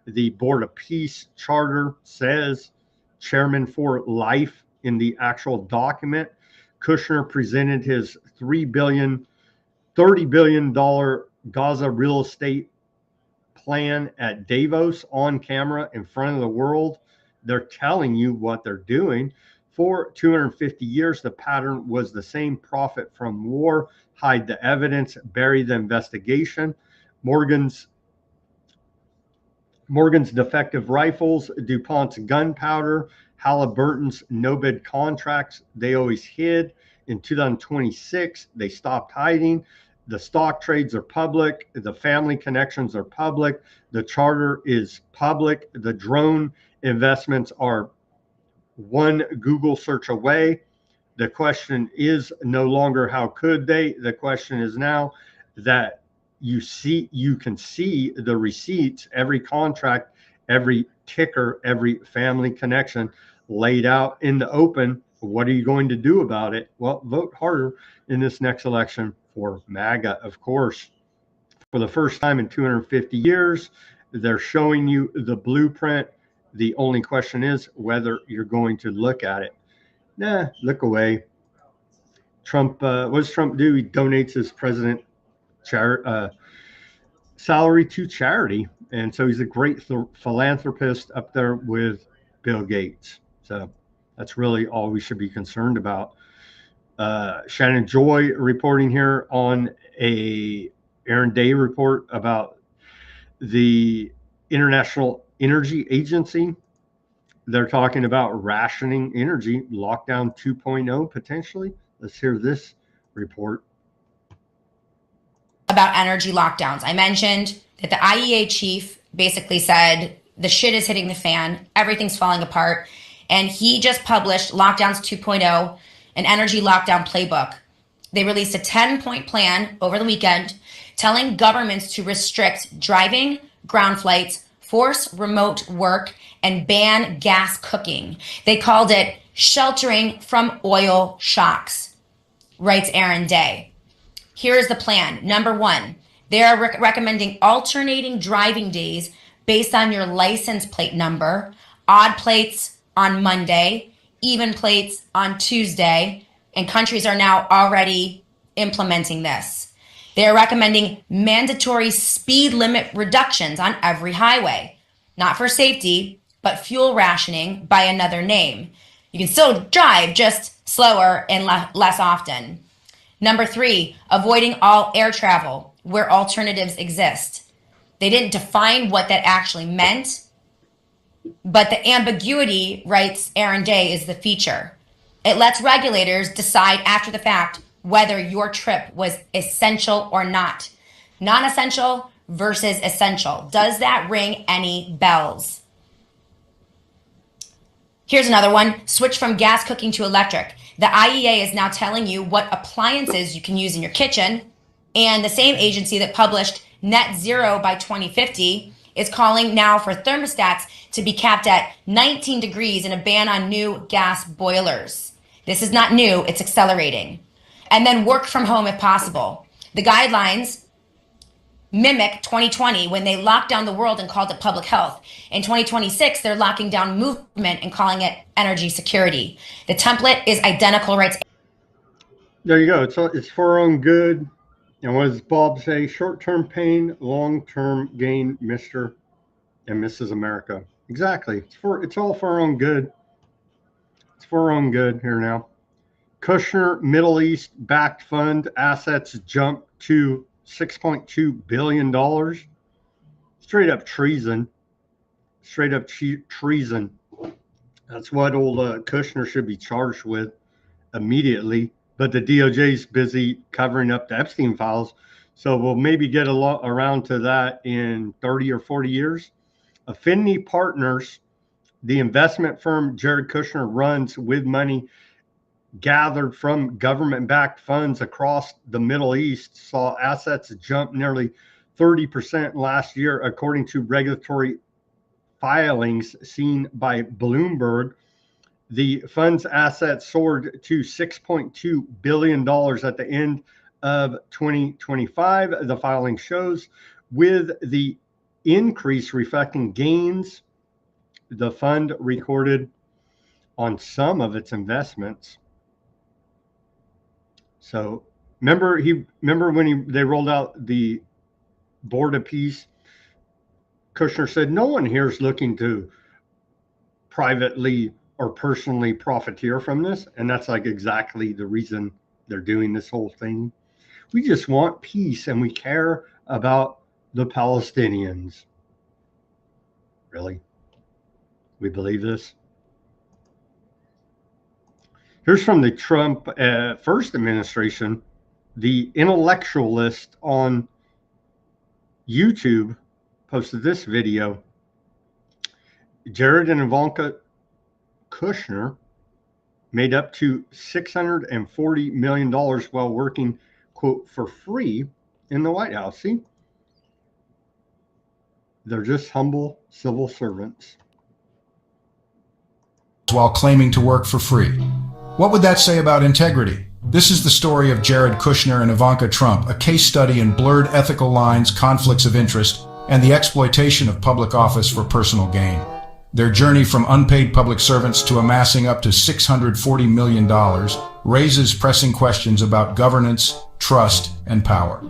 The Board of Peace charter says chairman for life in the actual document. Kushner presented his $30 billion Gaza real estate plan at Davos on camera in front of the world. They're telling you what they're doing. For 250 years, the pattern was the same: profit from war, hide the evidence, bury the investigation. Morgan's defective rifles, DuPont's gunpowder, Halliburton's no-bid contracts, they always hid. In 2026, they stopped hiding. The stock trades are public. The family connections are public. The charter is public. The drone investments are one Google search away. The question is no longer how could they. The question is now that you can see the receipts, every contract, every ticker, every family connection laid out in the open. What are you going to do about it? Well, vote harder in this next election for MAGA, of course. For the first time in 250 years, they're showing you the blueprint. The only question is whether you're going to look at it. Nah, look away. Trump, what does Trump do? He donates his president salary to charity. And so he's a great philanthropist up there with Bill Gates. So that's really all we should be concerned about. Shannon Joy reporting here on a Aaron Day report about the International Energy Agency. They're talking about rationing energy, lockdown 2.0 potentially. Let's hear this report. About energy lockdowns. I mentioned that the IEA chief basically said the shit is hitting the fan, everything's falling apart. and he just published Lockdowns 2.0, an energy lockdown playbook. They released a 10-point plan over the weekend telling governments to restrict driving, ground flights, force remote work, and ban gas cooking. They called it sheltering from oil shocks, writes Aaron Day. Here's the plan. Number one, they are recommending alternating driving days based on your license plate number, odd plates on Monday, even plates on Tuesday, and countries are now already implementing this. They're recommending mandatory speed limit reductions on every highway, not for safety, but fuel rationing by another name. You can still drive, just slower and less often. Number three, avoiding all air travel where alternatives exist. They didn't define what that actually meant, but the ambiguity, writes Aaron Day, is the feature. It lets regulators decide after the fact whether your trip was essential or not. Non-essential versus essential. Does that ring any bells? Here's another one. Switch from gas cooking to electric. The IEA is now telling you what appliances you can use in your kitchen, and the same agency that published net zero by 2050 is calling now for thermostats to be capped at 19 degrees and a ban on new gas boilers. This is not new, it's accelerating. And then work from home if possible. The guidelines mimic 2020 when they locked down the world and called it public health. In 2026, they're locking down movement and calling it energy security. The template is identical, right? There you go. It's for our own good. And what does Bob say? Short-term pain, long-term gain, Mr. and Mrs. America. Exactly. It's all for our own good. It's for our own good here now. Kushner Middle East backed fund assets jump to $6.2 billion. Straight up treason. Straight up treason. That's what old Kushner should be charged with immediately. But the DOJ is busy covering up the Epstein files. So we'll maybe get around to that in 30 or 40 years. Affinity Partners, the investment firm Jared Kushner runs with money gathered from government-backed funds across the Middle East, saw assets jump nearly 30% last year, according to regulatory filings seen by Bloomberg. The fund's assets soared to $6.2 billion at the end of 2025, the filing shows, with the increase reflecting gains the fund recorded on some of its investments. So remember when they rolled out the Board of Peace, Kushner said, no one here is looking to privately or personally profiteer from this. And that's like exactly the reason they're doing this whole thing. We just want peace and we care about the Palestinians. Really? We believe this? Here's from the Trump first administration, the intellectualist on YouTube posted this video. Jared and Ivanka Kushner made up to $640 million while working, quote, for free in the White House. See? They're just humble civil servants. While claiming to work for free. What would that say about integrity? This is the story of Jared Kushner and Ivanka Trump, a case study in blurred ethical lines, conflicts of interest, and the exploitation of public office for personal gain. Their journey from unpaid public servants to amassing up to $640 million raises pressing questions about governance, trust, and power.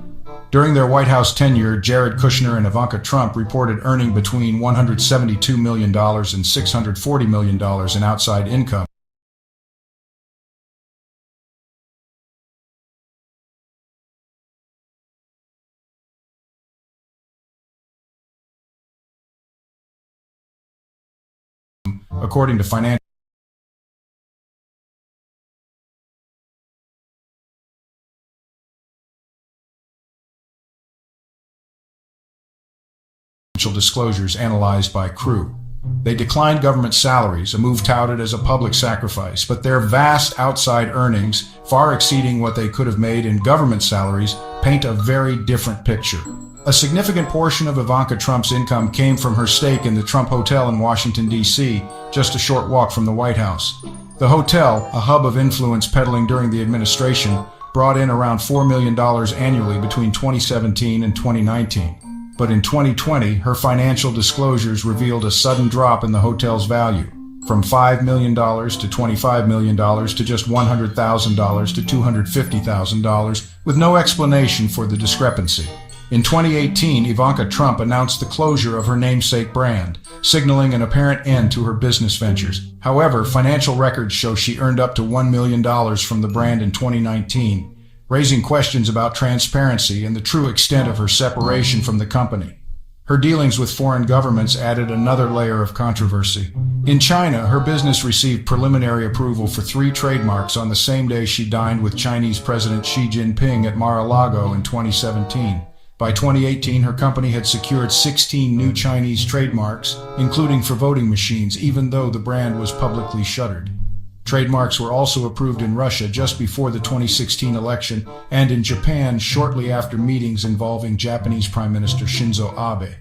During their White House tenure, Jared Kushner and Ivanka Trump reported earning between $172 million and $640 million in outside income. According to financial disclosures analyzed by Crew. They declined government salaries, a move touted as a public sacrifice, but their vast outside earnings, far exceeding what they could have made in government salaries, paint a very different picture. A significant portion of Ivanka Trump's income came from her stake in the Trump Hotel in Washington, D.C., just a short walk from the White House. The hotel, a hub of influence peddling during the administration, brought in around $4 million annually between 2017 and 2019. But in 2020, her financial disclosures revealed a sudden drop in the hotel's value, from $5 million to $25 million to just $100,000 to $250,000, with no explanation for the discrepancy. In 2018, Ivanka Trump announced the closure of her namesake brand, signaling an apparent end to her business ventures. However, financial records show she earned up to $1 million from the brand in 2019, raising questions about transparency and the true extent of her separation from the company. Her dealings with foreign governments added another layer of controversy. In China, her business received preliminary approval for 3 trademarks on the same day she dined with Chinese President Xi Jinping at Mar-a-Lago in 2017. By 2018, her company had secured 16 new Chinese trademarks, including for voting machines, even though the brand was publicly shuttered. Trademarks were also approved in Russia just before the 2016 election and in Japan shortly after meetings involving Japanese Prime Minister Shinzo Abe.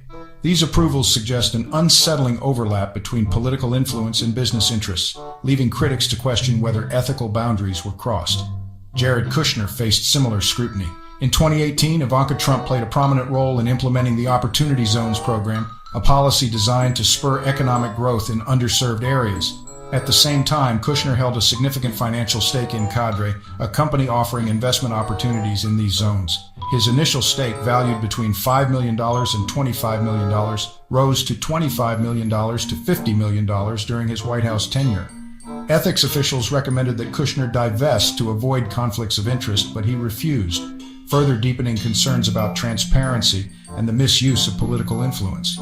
These approvals suggest an unsettling overlap between political influence and business interests, leaving critics to question whether ethical boundaries were crossed. Jared Kushner faced similar scrutiny. In 2018, Ivanka Trump played a prominent role in implementing the Opportunity Zones program, a policy designed to spur economic growth in underserved areas. At the same time, Kushner held a significant financial stake in Cadre, a company offering investment opportunities in these zones. His initial stake, valued between $5 million and $25 million, rose to $25 million to $50 million during his White House tenure. Ethics officials recommended that Kushner divest to avoid conflicts of interest, but he refused, further deepening concerns about transparency and the misuse of political influence.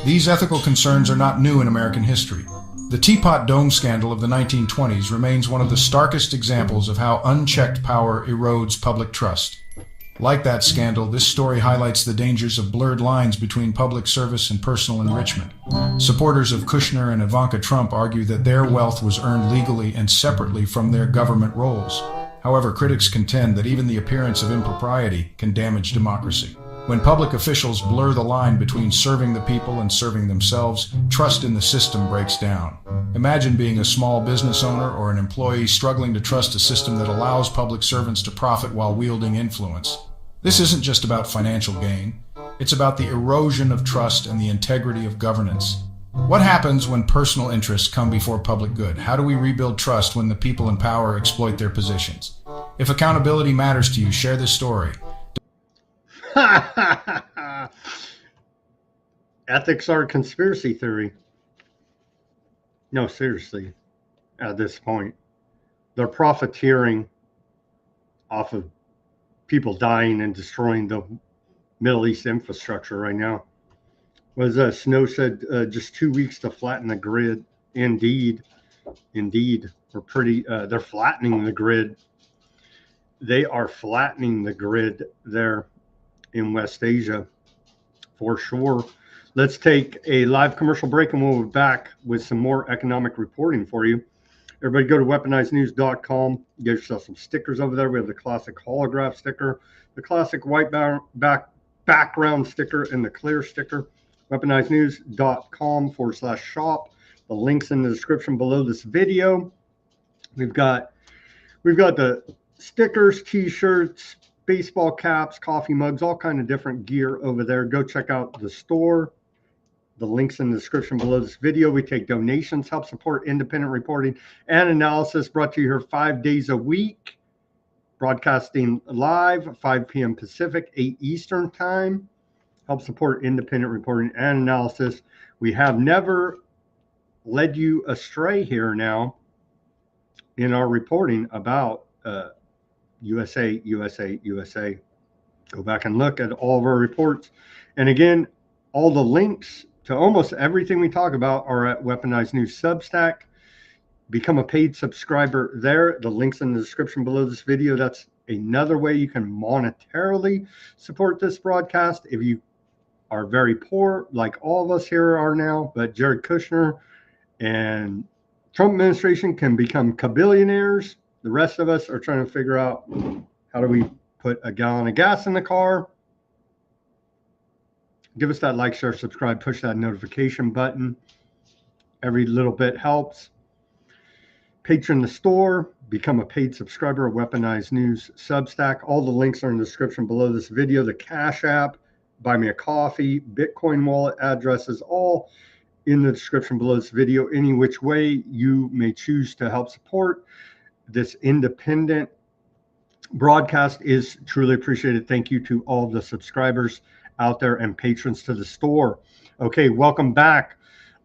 These ethical concerns are not new in American history. The Teapot Dome scandal of the 1920s remains one of the starkest examples of how unchecked power erodes public trust. Like that scandal, this story highlights the dangers of blurred lines between public service and personal enrichment. Supporters of Kushner and Ivanka Trump argue that their wealth was earned legally and separately from their government roles. However, critics contend that even the appearance of impropriety can damage democracy. When public officials blur the line between serving the people and serving themselves, trust in the system breaks down. Imagine being a small business owner or an employee struggling to trust a system that allows public servants to profit while wielding influence. This isn't just about financial gain. It's about the erosion of trust and the integrity of governance. What happens when personal interests come before public good? How do we rebuild trust when the people in power exploit their positions? If accountability matters to you, share this story. Ethics are a conspiracy theory. No, seriously, at this point. They're profiteering off of people dying and destroying the Middle East infrastructure right now. Was Snow said just 2 weeks to flatten the grid. Indeed, we're pretty. They're flattening the grid. They are flattening the grid there in West Asia, for sure. Let's take a live commercial break, and we'll be back with some more economic reporting for you. Everybody, go to weaponizednews.com. Get yourself some stickers over there. We have the classic holograph sticker, the classic white background sticker, and the clear sticker. weaponizednews.com/shop. The link's in the description below this video. We've got the stickers, t-shirts, baseball caps, coffee mugs, all kind of different gear over there. Go check out the store. The link's in the description below this video. We take donations, help support independent reporting and analysis, brought to you here 5 days a week. Broadcasting live, 5 p.m. Pacific, 8 Eastern time. Help support independent reporting and analysis. We have never led you astray here now in our reporting about USA. Go back and look at all of our reports. And again, all the links to almost everything we talk about are at Weaponized News Substack. Become a paid subscriber there. The link's in the description below this video. That's another way you can monetarily support this broadcast. If you are very poor, like all of us here are now, but Jared Kushner and Trump administration can become kabillionaires. The rest of us are trying to figure out, how do we put a gallon of gas in the car? Give us that like, share, subscribe, push that notification button. Every little bit helps. Patron the store, become a paid subscriber of Weaponized News Substack. All the links are in the description below this video. The Cash App, buy me a coffee, Bitcoin wallet addresses, all in the description below this video. Any which way you may choose to help support this independent broadcast is truly appreciated. Thank you to all the subscribers out there and patrons to the store. Okay, welcome back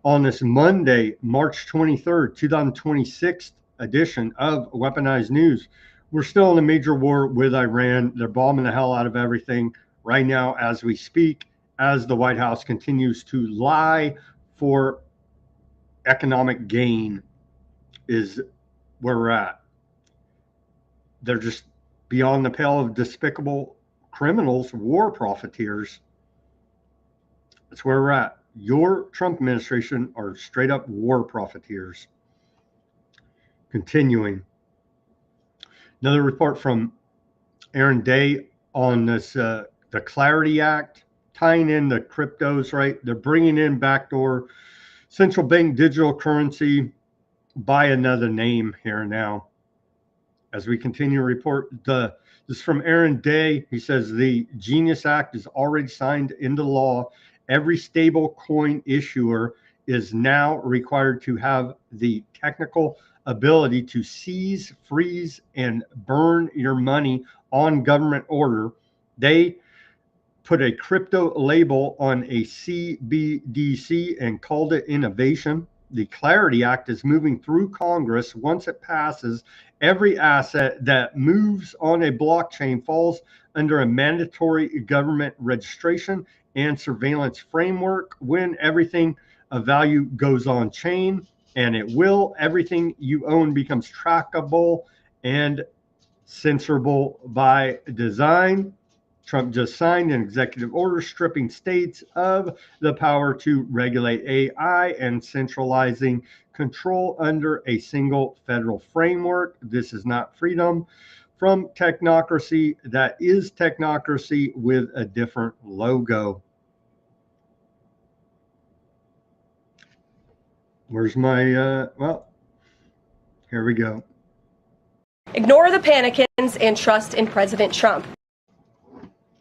on this Monday, March 23rd, 2026 edition of Weaponized News. We're still in a major war with Iran. They're bombing the hell out of everything right now as we speak, as the White House continues to lie for economic gain is where we're at. They're just beyond the pale of despicable criminals, war profiteers. That's where we're at. Your Trump administration are straight up war profiteers. Continuing. Another report from Aaron Day on this, the Clarity Act, tying in the cryptos, right? They're bringing in backdoor central bank digital currency by another name here now. As we continue to report, this is from Aaron Day. He says the Genius Act is already signed into law. Every stable coin issuer is now required to have the technical ability to seize, freeze, and burn your money on government order. They put a crypto label on a CBDC and called it innovation. The Clarity Act is moving through Congress. Once it passes, every asset that moves on a blockchain falls under a mandatory government registration and surveillance framework. When everything of value goes on chain, and it will, everything you own becomes trackable and censorable by design. Trump just signed an executive order stripping states of the power to regulate AI and centralizing control under a single federal framework. This is not freedom from technocracy. That is technocracy with a different logo. Where's my, well, here we go. Ignore the panicans and trust in President Trump.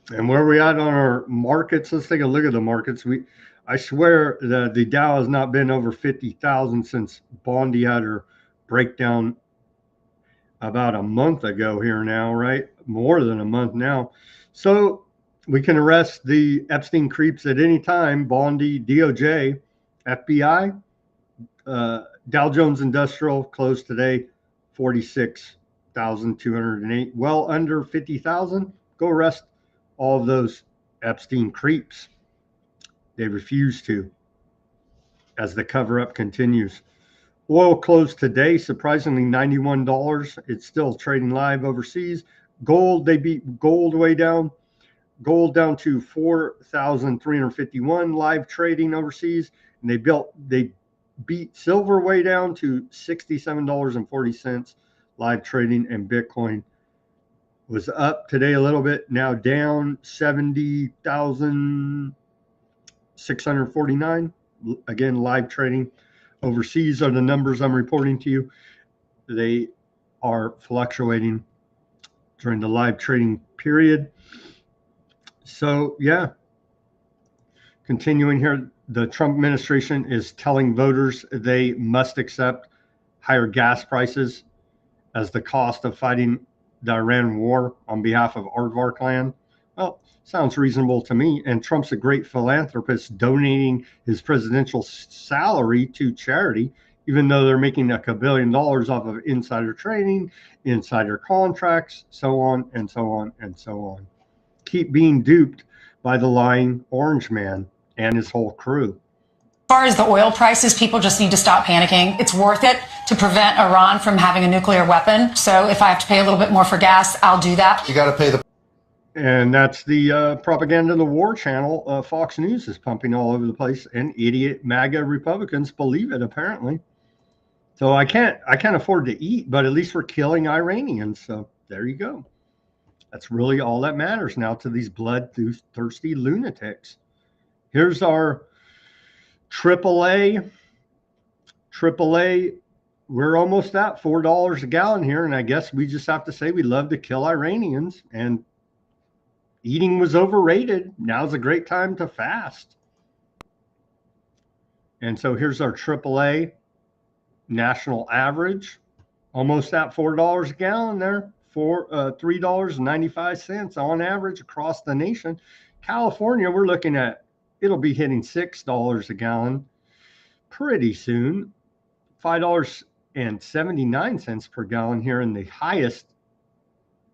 And where are we at on our markets? Let's take a look at the markets. I swear that the Dow has not been over 50,000 since Bondi had her breakdown about a month ago here now, right? More than a month now. So we can arrest the Epstein creeps at any time. Bondi, DOJ, FBI, Dow Jones Industrial closed today, 46,208, well under 50,000. Go arrest all of those Epstein creeps. They refuse to, as the cover-up continues. Oil closed today, surprisingly $91. It's still trading live overseas. Gold, they beat gold way down. Gold down to 4,351 live trading overseas, and they beat silver way down to $67.40 live trading, and Bitcoin was up today a little bit, now down 70,649. Again, live trading overseas are the numbers I'm reporting to you. They are fluctuating during the live trading period. So yeah, continuing here, the Trump administration is telling voters they must accept higher gas prices as the cost of fighting the Iran war on behalf of Aardvark land. Well, sounds reasonable to me. And Trump's a great philanthropist, donating his presidential salary to charity, even though they're making $1 billion off of insider trading, insider contracts, so on and so on and so on. Keep being duped by the lying orange man and his whole crew. As far as the oil prices, people just need to stop panicking. It's worth it to prevent Iran from having a nuclear weapon. So if I have to pay a little bit more for gas, I'll do that. You got to pay the... And that's the propaganda of the war channel. Fox News is pumping all over the place, and idiot MAGA Republicans believe it, apparently. So I can't afford to eat, but at least we're killing Iranians. So there you go. That's really all that matters now to these bloodthirsty lunatics. Here's our AAA. We're almost at $4 a gallon here, and I guess we just have to say we love to kill Iranians, and eating was overrated. Now's a great time to fast. And so here's our AAA national average, almost at $4 a gallon there, for $3.95 on average across the nation. California, we're looking at, it'll be hitting $6 a gallon pretty soon. $5.79 per gallon here in the highest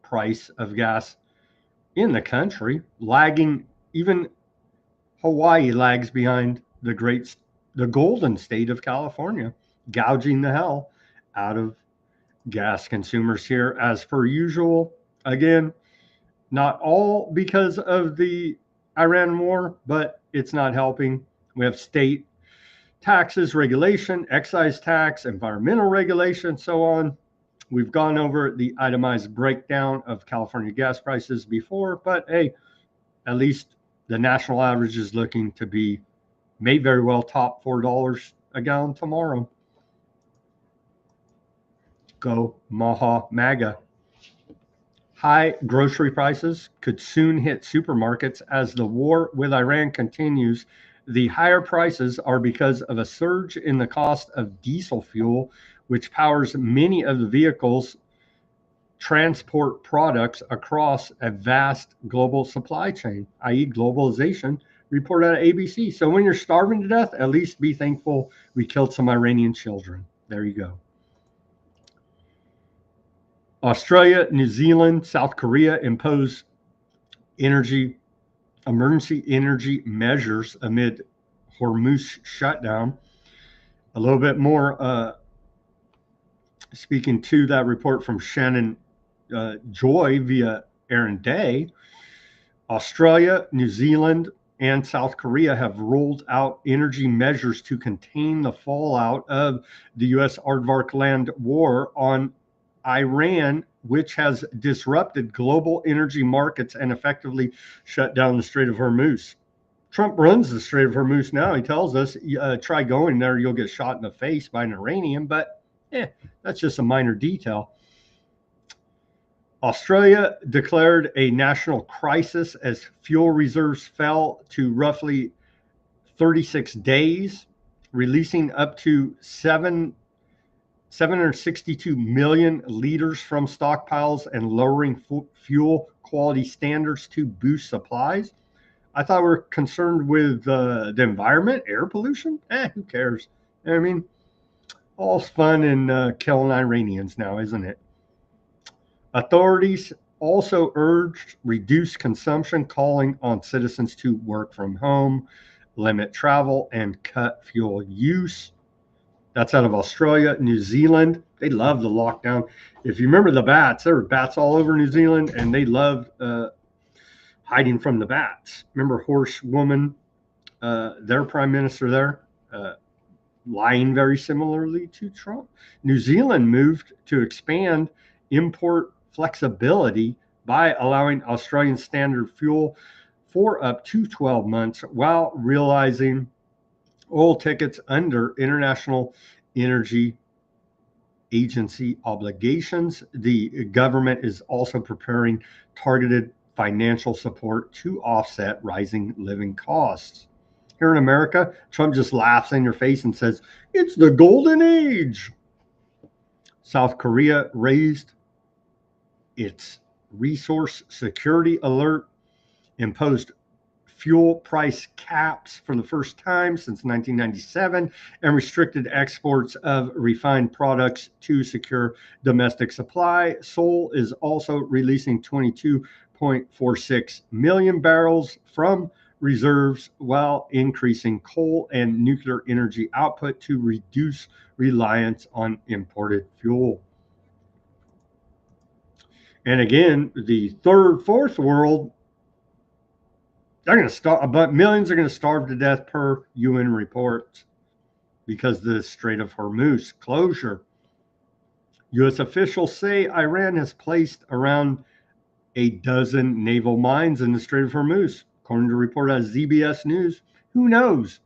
price of gas in the country, lagging. Even Hawaii lags behind the golden state of California, gouging the hell out of gas consumers here as per usual. Again, not all because of the Iran war, but it's not helping. We have state taxes, regulation, excise tax, environmental regulation, so on. We've gone over the itemized breakdown of California gas prices before, but hey, at least the national average is looking to be, may very well top $4 a gallon tomorrow. Go Maha MAGA. High grocery prices could soon hit supermarkets as the war with Iran continues. The higher prices are because of a surge in the cost of diesel fuel, which powers many of the vehicles transport products across a vast global supply chain, i.e. globalization, report out of ABC. So when you're starving to death, at least be thankful we killed some Iranian children. There you go. Australia, New Zealand, South Korea impose emergency energy measures amid Hormuz shutdown. A little bit more speaking to that report from Shannon Joy via Aaron Day. Australia, New Zealand, and South Korea have rolled out energy measures to contain the fallout of the U.S. aardvark land war on Iran, which has disrupted global energy markets and effectively shut down the Strait of Hormuz. Trump runs the Strait of Hormuz now. He tells us, try going there, you'll get shot in the face by an Iranian, but that's just a minor detail. Australia declared a national crisis as fuel reserves fell to roughly 36 days, releasing up to 762 million liters from stockpiles and lowering fuel quality standards to boost supplies. I thought we were concerned with the environment, air pollution. Who cares? I mean, all's fun in killing Iranians now, isn't it? Authorities also urged reduced consumption, calling on citizens to work from home, limit travel, and cut fuel use. That's out of Australia. New Zealand, they love the lockdown. If you remember the bats, there were bats all over New Zealand, and they loved hiding from the bats. Remember Horsewoman, their prime minister there, lying very similarly to Trump. New Zealand moved to expand import flexibility by allowing Australian standard fuel for up to 12 months while realizing oil tickets under International Energy Agency obligations. The government is also preparing targeted financial support to offset rising living costs. Here in America, Trump just laughs in your face and says, it's the golden age. South Korea raised its resource security alert, imposed fuel price caps for the first time since 1997, and restricted exports of refined products to secure domestic supply. Seoul is also releasing 22.46 million barrels from reserves while increasing coal and nuclear energy output to reduce reliance on imported fuel. And again, the third, fourth world, they're going to starve, but millions are going to starve to death per UN reports because the Strait of Hormuz closure. U.S. officials say Iran has placed around a dozen naval mines in the Strait of Hormuz, according to a report on ZBS News. Who knows?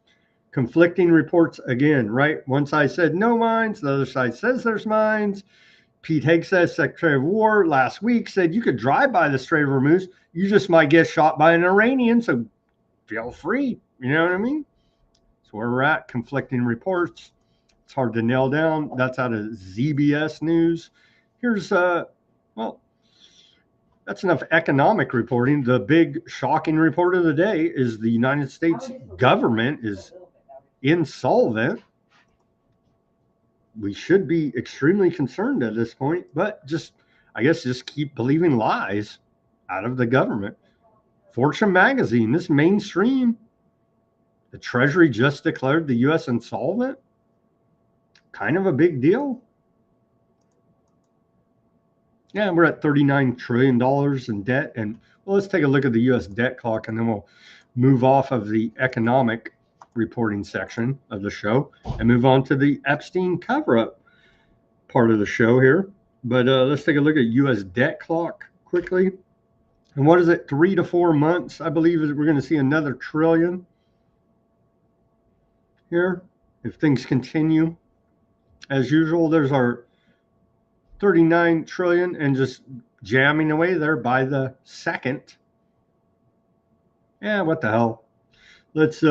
Conflicting reports again, right? One side said no mines, the other side says there's mines. Pete Hegseth, Secretary of War, last week said you could drive by the Strait of Hormuz, you just might get shot by an Iranian, so feel free. You know what I mean? That's where we're at. Conflicting reports. It's hard to nail down. That's out of ZBS News. Here's, well, that's enough economic reporting. The big shocking report of the day is the United States government is insolvent. We should be extremely concerned at this point, but just, I guess, just keep believing lies out of the government. Fortune magazine, this mainstream, the Treasury just declared the U.S. insolvent. Kind of a big deal. Yeah, we're at $39 trillion in debt. And well, let's take a look at the U.S. debt clock, and then we'll move off of the economic reporting section of the show and move on to the Epstein cover-up part of the show here. But let's take a look at U.S. debt clock quickly. And what is it? 3 to 4 months, I believe, is we're going to see another trillion here if things continue as usual. There's our 39 trillion and just jamming away there by the second. Yeah, what the hell? Let's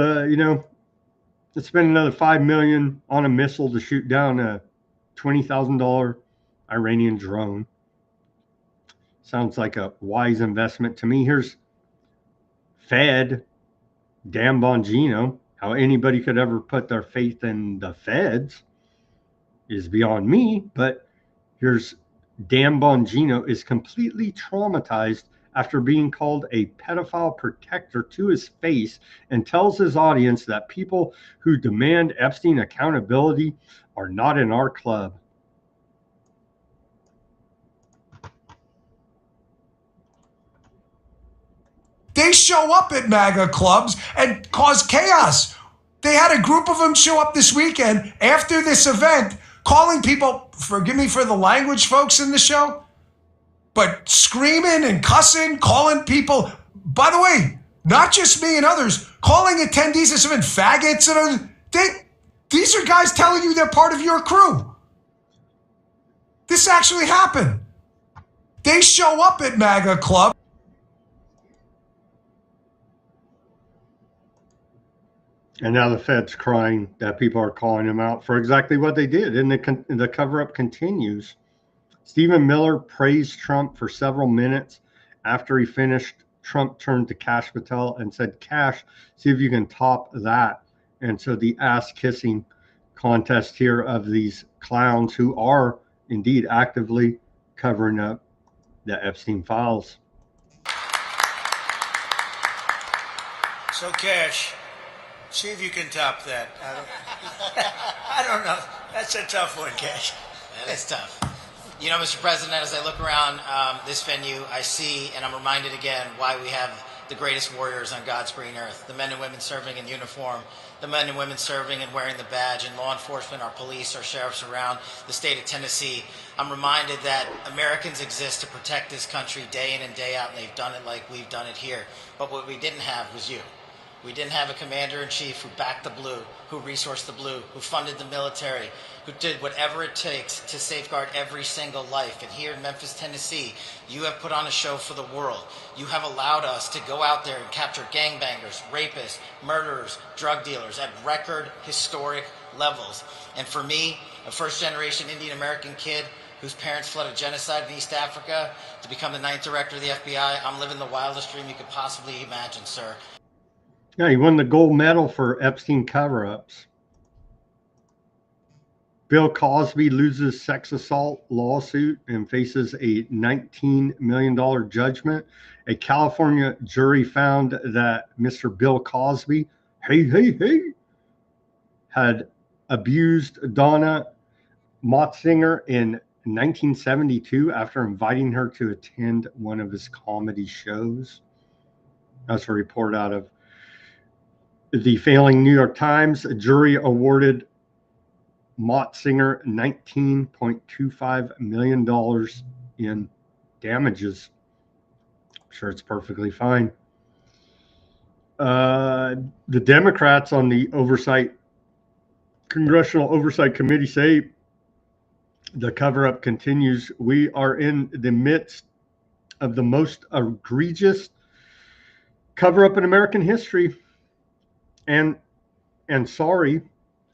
let's spend another $5 million on a missile to shoot down a $20,000 Iranian drone. Sounds like a wise investment to me. Here's Fed, Dan Bongino. How anybody could ever put their faith in the feds is beyond me. But here's Dan Bongino is completely traumatized after being called a pedophile protector to his face and tells his audience that people who demand Epstein accountability are not in our club. They show up at MAGA clubs and cause chaos. They had a group of them show up this weekend after this event, calling people, forgive me for the language, folks, in the show, but screaming and cussing, calling people, by the way, not just me and others, calling attendees this event faggots. And these are guys telling you they're part of your crew. This actually happened. They show up at MAGA clubs. And now the Fed's crying that people are calling them out for exactly what they did. And the cover-up continues. Stephen Miller praised Trump for several minutes. After he finished, Trump turned to Cash Patel and said, Cash, see if you can top that. And so the ass-kissing contest here of these clowns who are indeed actively covering up the Epstein files. So, Cash, see if you can top that. I don't know. That's a tough one, Cash. That is tough. You know, Mr. President, as I look around this venue, I see, and I'm reminded again, why we have the greatest warriors on God's green earth. The men and women serving in uniform, the men and women serving and wearing the badge, and law enforcement, our police, our sheriffs around the state of Tennessee. I'm reminded that Americans exist to protect this country day in and day out, and they've done it like we've done it here. But what we didn't have was you. We didn't have a commander-in-chief who backed the blue, who resourced the blue, who funded the military, who did whatever it takes to safeguard every single life. And here in Memphis, Tennessee, you have put on a show for the world. You have allowed us to go out there and capture gangbangers, rapists, murderers, drug dealers at record historic levels. And for me, a first-generation Indian American kid whose parents fled a genocide in East Africa to become the 9th director of the FBI, I'm living the wildest dream you could possibly imagine, sir. Yeah, he won the gold medal for Epstein cover-ups. Bill Cosby loses sex assault lawsuit and faces a $19 million judgment. A California jury found that Mr. Bill Cosby, had abused Donna Motzinger in in 1972 after inviting her to attend one of his comedy shows. That's a report out of the failing New York Times. A jury awarded Mott Singer $19.25 million in damages. I'm sure it's perfectly fine. The Democrats on the Congressional Oversight Committee say the cover-up continues. We are in the midst of the most egregious cover-up in American history. And sorry,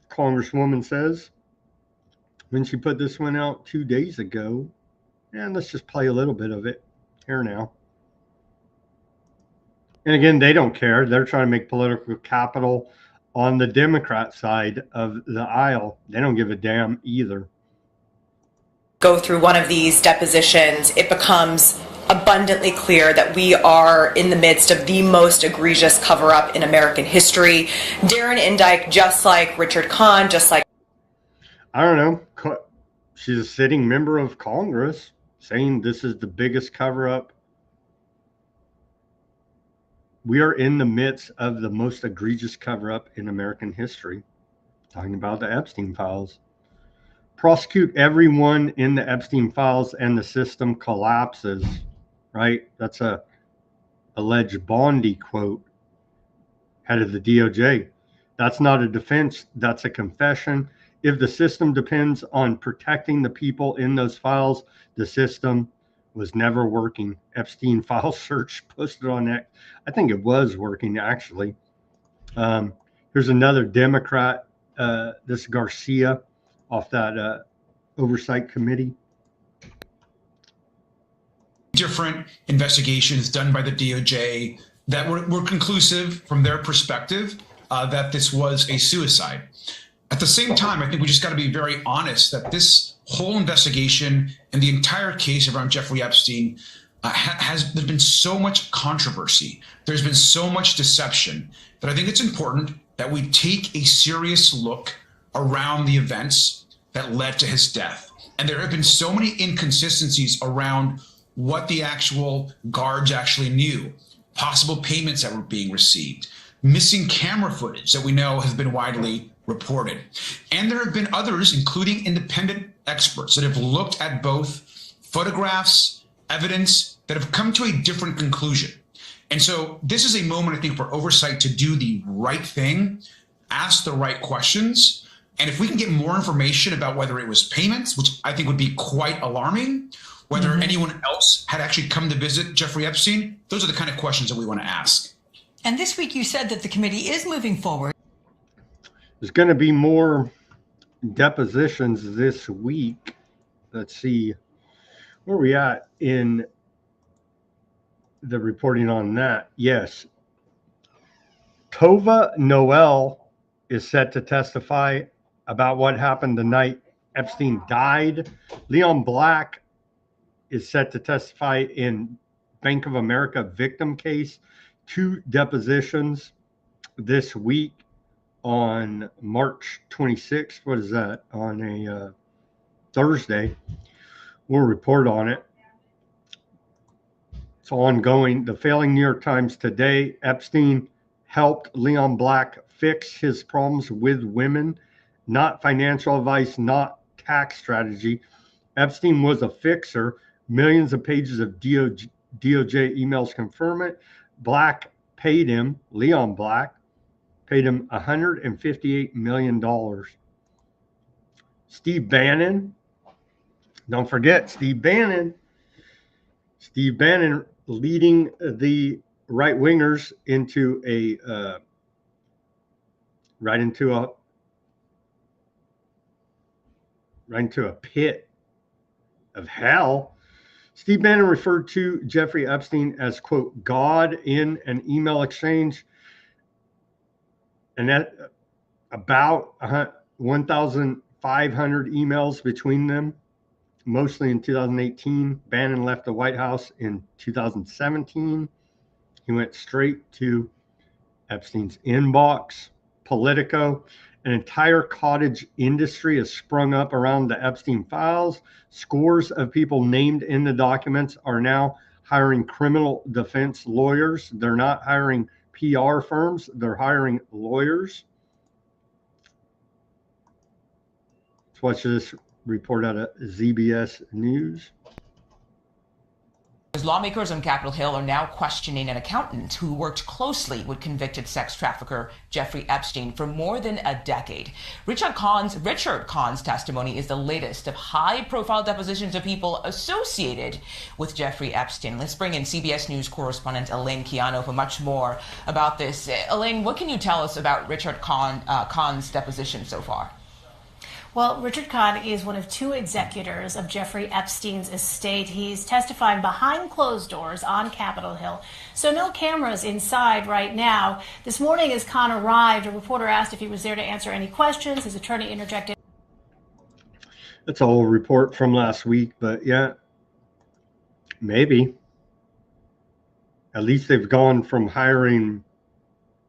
Congresswoman says, when she put this one out 2 days ago. And let's just play a little bit of it here now. And again, they don't care. They're trying to make political capital on the Democrat side of the aisle. They don't give a damn either. Go through one of these depositions, it becomes abundantly clear that we are in the midst of the most egregious cover-up in American history. Darren Indyke, just like Richard Kahn, just like... I don't know. She's a sitting member of Congress saying this is the biggest cover-up. We are in the midst of the most egregious cover-up in American history. Talking about the Epstein files. Prosecute everyone in the Epstein files and the system collapses. Right? That's a alleged Bondi quote. Head of the DOJ. That's not a defense. That's a confession. If the system depends on protecting the people in those files, the system was never working. Epstein file search posted on X. I think it was working, actually. Here's another Democrat, this Garcia, off that oversight committee. Different investigations done by the DOJ that were conclusive from their perspective that this was a suicide. At the same time, I think we just got to be very honest that this whole investigation and the entire case around Jeffrey Epstein there's been so much controversy. There's been so much deception that I think it's important that we take a serious look around the events that led to his death. And there have been so many inconsistencies around what the actual guards actually knew, possible payments that were being received, missing camera footage that we know has been widely reported. And there have been others, including independent experts, that have looked at both photographs, evidence, that have come to a different conclusion. And so this is a moment, I think, for oversight to do the right thing, ask the right questions. And if we can get more information about whether it was payments, which I think would be quite alarming, whether anyone else had actually come to visit Jeffrey Epstein, those are the kind of questions that we want to ask. And this week you said that the committee is moving forward. There's going to be more depositions this week. Let's see. Where are we at in the reporting on that? Yes. Tova Noel is set to testify about what happened the night Epstein died. Leon Black is set to testify in Bank of America victim case. 2 depositions this week on March 26th. What is that? On a Thursday. We'll report on it. It's ongoing. The failing New York Times today. Epstein helped Leon Black fix his problems with women. Not financial advice, not tax strategy. Epstein was a fixer. Millions of pages of DOJ emails confirm it. Black paid him, Leon Black, paid him $158 million. Steve Bannon, don't forget Steve Bannon. Steve Bannon leading the right-wingers into a right into a pit of hell. Steve Bannon referred to Jeffrey Epstein as, quote, God in an email exchange. And that about 1,500 emails between them, mostly in 2018. Bannon left the White House in 2017. He went straight to Epstein's inbox. Politico. An entire cottage industry has sprung up around the Epstein files. Scores of people named in the documents are now hiring criminal defense lawyers. They're not hiring PR firms, they're hiring lawyers. Let's watch this report out of ZBS News. Lawmakers on Capitol Hill are now questioning an accountant who worked closely with convicted sex trafficker Jeffrey Epstein for more than a decade. Richard Kahn's testimony is the latest of high-profile depositions of people associated with Jeffrey Epstein. Let's bring in CBS News correspondent Elaine Keano for much more about this. Elaine, what can you tell us about Richard Kahn's deposition so far? Well, Richard Kahn is one of two executors of Jeffrey Epstein's estate. He's testifying behind closed doors on Capitol Hill, so no cameras inside right now. This morning, as Kahn arrived, a reporter asked if he was there to answer any questions. His attorney interjected. That's a whole report from last week, but yeah, maybe. At least they've gone from hiring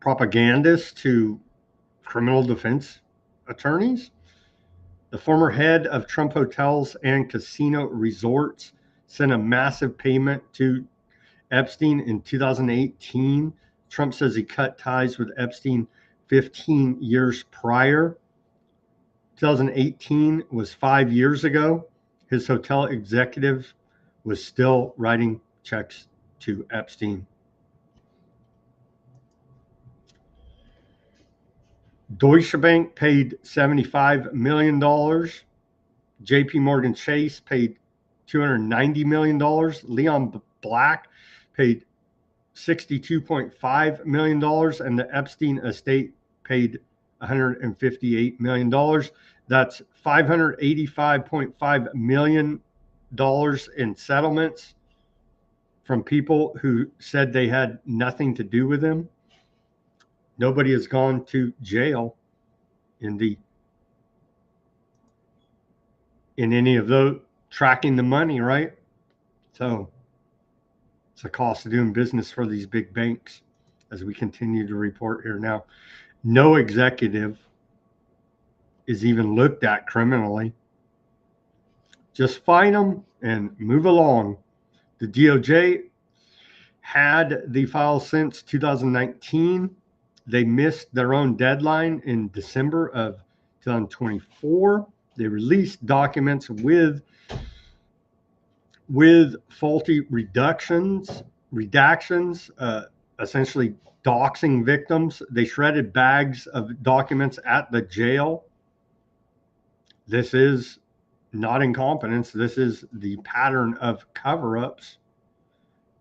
propagandists to criminal defense attorneys. The former head of Trump Hotels and Casino Resorts sent a massive payment to Epstein in 2018. Trump says he cut ties with Epstein 15 years prior. 2018 was 5 years ago. His hotel executive was still writing checks to Epstein. Deutsche Bank paid $75 million. JP Morgan Chase paid $290 million. Leon Black paid $62.5 million. And the Epstein estate paid $158 million. That's $585.5 million in settlements from people who said they had nothing to do with him. Nobody has gone to jail in any of those tracking the money, right? So it's a cost of doing business for these big banks, as we continue to report here now. No executive is even looked at criminally. Just find them and move along. The DOJ had the file since 2019. They missed their own deadline in December of 2024. They released documents with faulty redactions, essentially doxing victims. They shredded bags of documents at the jail. This is not incompetence. This is the pattern of cover-ups.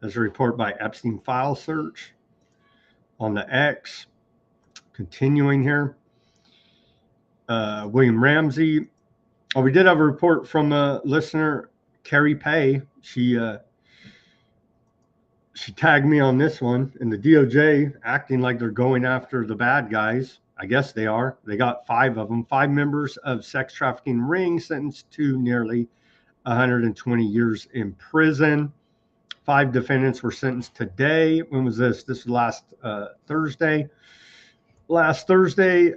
There's a report by Epstein File Search on the X. Continuing here, William Ramsey. Oh, we did have a report from a listener, Carrie Pay. She tagged me on this one. And the DOJ acting like they're going after the bad guys. I guess they are. They got 5 of them. 5 members of sex trafficking ring sentenced to nearly 120 years in prison. 5 defendants were sentenced today. When was this? This was last Thursday. Last Thursday,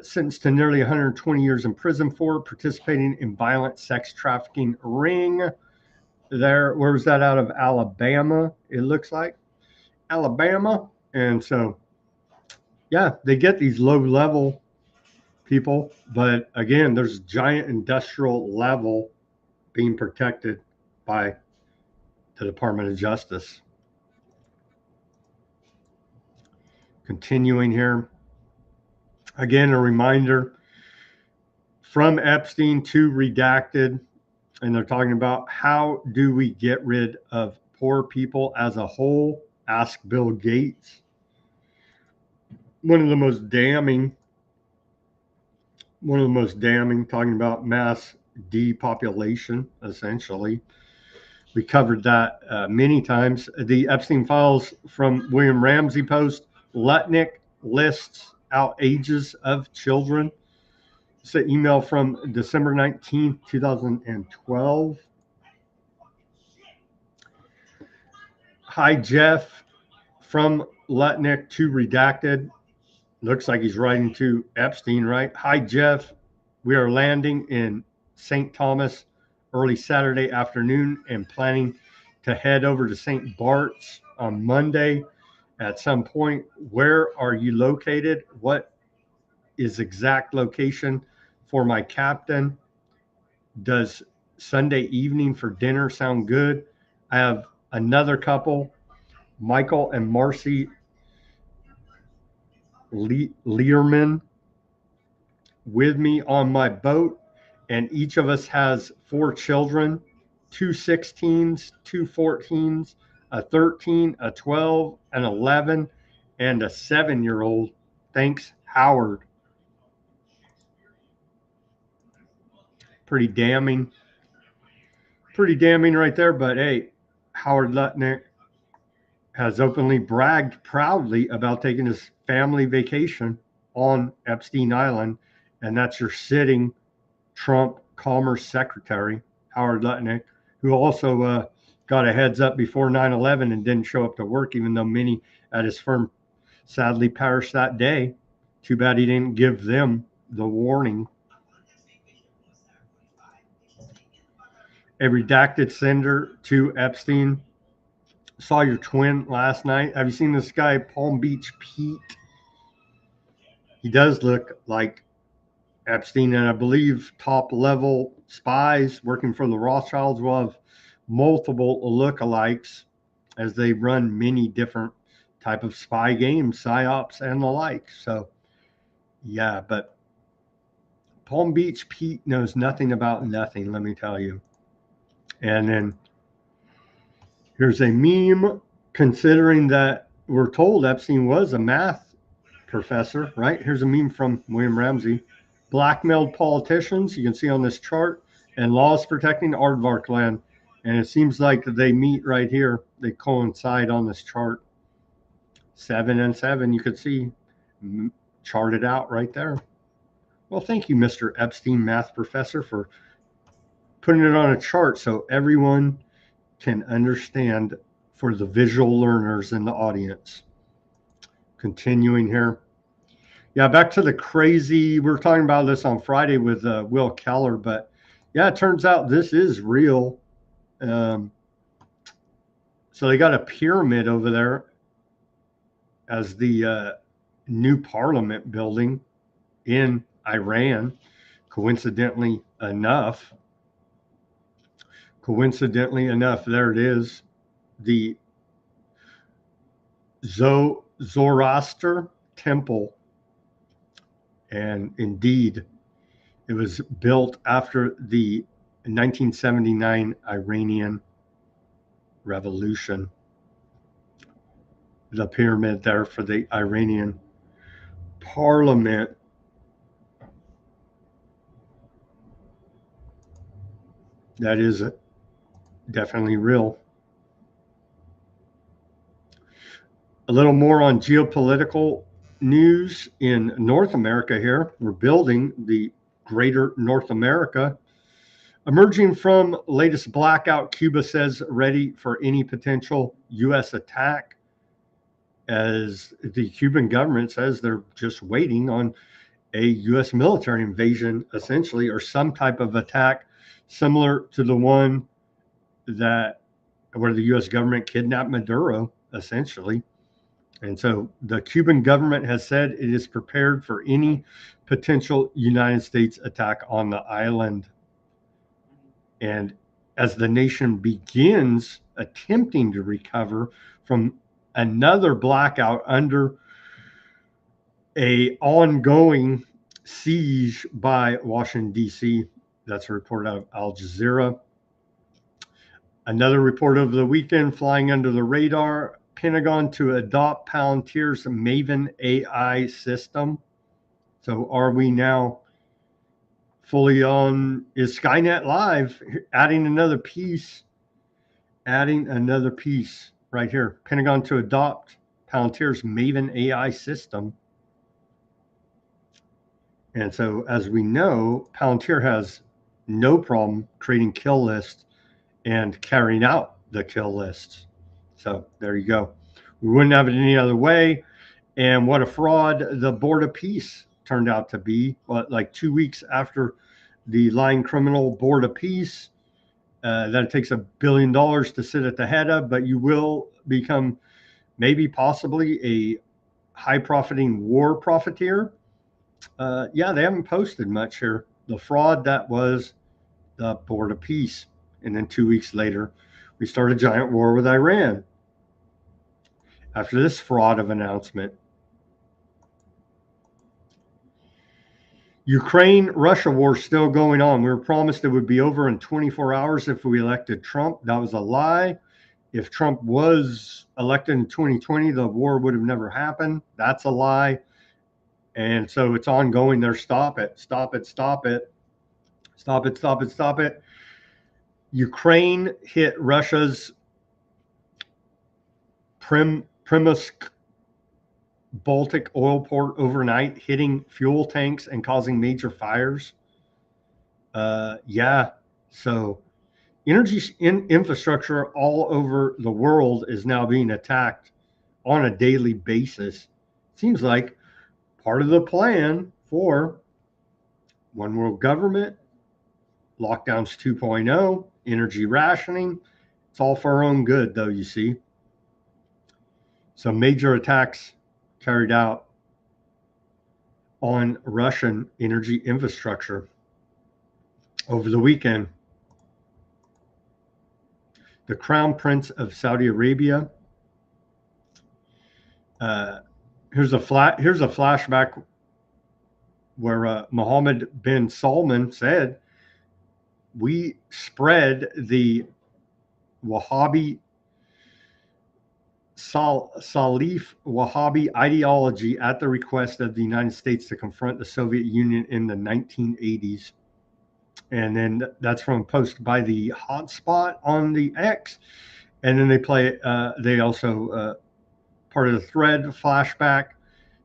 sentenced to nearly 120 years in prison for participating in violent sex trafficking ring. Where was that? Out of Alabama, it looks like. Alabama. And so, yeah, they get these low-level people. But again, there's giant industrial level being protected by the Department of Justice. Continuing here. Again, a reminder, from Epstein to redacted, and they're talking about how do we get rid of poor people as a whole? Ask Bill Gates. One of the most damning, talking about mass depopulation, essentially. We covered that many times. The Epstein files from William Ramsey Post. Lutnick lists out ages of children. It's an email from December 19th, 2012. Hi, Jeff. From Lutnick to redacted. Looks like he's writing to Epstein, right? Hi, Jeff. We are landing in St. Thomas early Saturday afternoon and planning to head over to St. Bart's on Monday at some point. Where are you located? What is exact location for my captain? Does Sunday evening for dinner sound good? I have another couple, Michael and Marcy Learman, with me on my boat, and each of us has 4 children, 2 16s, 2 14s, a 13, a 12, an 11, and a 7-year-old. Thanks, Howard. Pretty damning right there. But hey, Howard Lutnick has openly bragged proudly about taking his family vacation on Epstein Island, and that's your sitting Trump Commerce Secretary, Howard Lutnick, who also got a heads up before 9/11 and didn't show up to work, even though many at his firm sadly perished that day. Too bad he didn't give them the warning. A redacted sender to Epstein. Saw your twin last night. Have you seen this guy, Palm Beach Pete? He does look like Epstein, and I believe top-level spies working for the Rothschilds will have multiple lookalikes as they run many different type of spy games, psyops, and the like. So, yeah, but Palm Beach Pete knows nothing about nothing, let me tell you. And then here's a meme, considering that we're told Epstein was a math professor, right? Here's a meme from William Ramsey. Blackmailed politicians, you can see on this chart, and laws protecting aardvark land. And it seems like they meet right here. They coincide on this chart. 7 and 7, you could see charted out right there. Well, thank you, Mr. Epstein math professor, for putting it on a chart so everyone can understand, for the visual learners in the audience. Continuing here. Yeah, back to the crazy. We were talking about this on Friday with Will Keller, but yeah, it turns out this is real. So they got a pyramid over there as the new parliament building in Iran. Coincidentally enough, there it is. The Zoroaster Temple. And indeed, it was built after the 1979 Iranian Revolution. The pyramid there for the Iranian parliament. That is definitely real. A little more on geopolitical news in North America here. We're building the greater North America. Emerging from latest blackout, Cuba says ready for any potential U.S. attack, as the Cuban government says they're just waiting on a U.S. military invasion, essentially, or some type of attack similar to the one that where the U.S. government kidnapped Maduro, essentially. And so the Cuban government has said it is prepared for any potential United States attack on the island. And as the nation begins attempting to recover from another blackout under an ongoing siege by Washington, D.C., that's a report out of Al Jazeera. Another report over the weekend, flying under the radar, Pentagon to adopt Palantir's Maven AI system. So are we now fully on? Is Skynet live? Adding another piece right here. Pentagon to adopt Palantir's Maven AI system. And so as we know, Palantir has no problem creating kill lists and carrying out the kill lists. So there you go. We wouldn't have it any other way. And what a fraud the Board of Peace turned out to be. Like 2 weeks after the lying criminal Board of Peace, that it takes $1 billion to sit at the head of, but you will become maybe possibly a high profiting war profiteer. Yeah, they haven't posted much here. The fraud that was the Board of Peace. And then 2 weeks later, we start a giant war with Iran. After this fraud of announcement, Ukraine-Russia war still going on. We were promised it would be over in 24 hours if we elected Trump. That was a lie. If Trump was elected in 2020, the war would have never happened. That's a lie. And so it's ongoing there. Stop it. Stop it. Stop it. Stop it. Stop it. Stop it. Ukraine hit Russia's Primorsk Baltic oil port overnight, hitting fuel tanks and causing major fires. Yeah, so energy infrastructure all over the world is now being attacked on a daily basis. Seems like part of the plan for one world government, lockdowns 2.0, energy rationing. It's all for our own good, though, you see. Some major attacks carried out on Russian energy infrastructure over the weekend. The Crown Prince of Saudi Arabia. Here's a flashback where Mohammed bin Salman said, "We spread the Wahhabi Salif Wahhabi ideology at the request of the United States to confront the Soviet Union in the 1980s." And then that's from a post by the Hotspot on the X. And then they also, part of the thread flashback,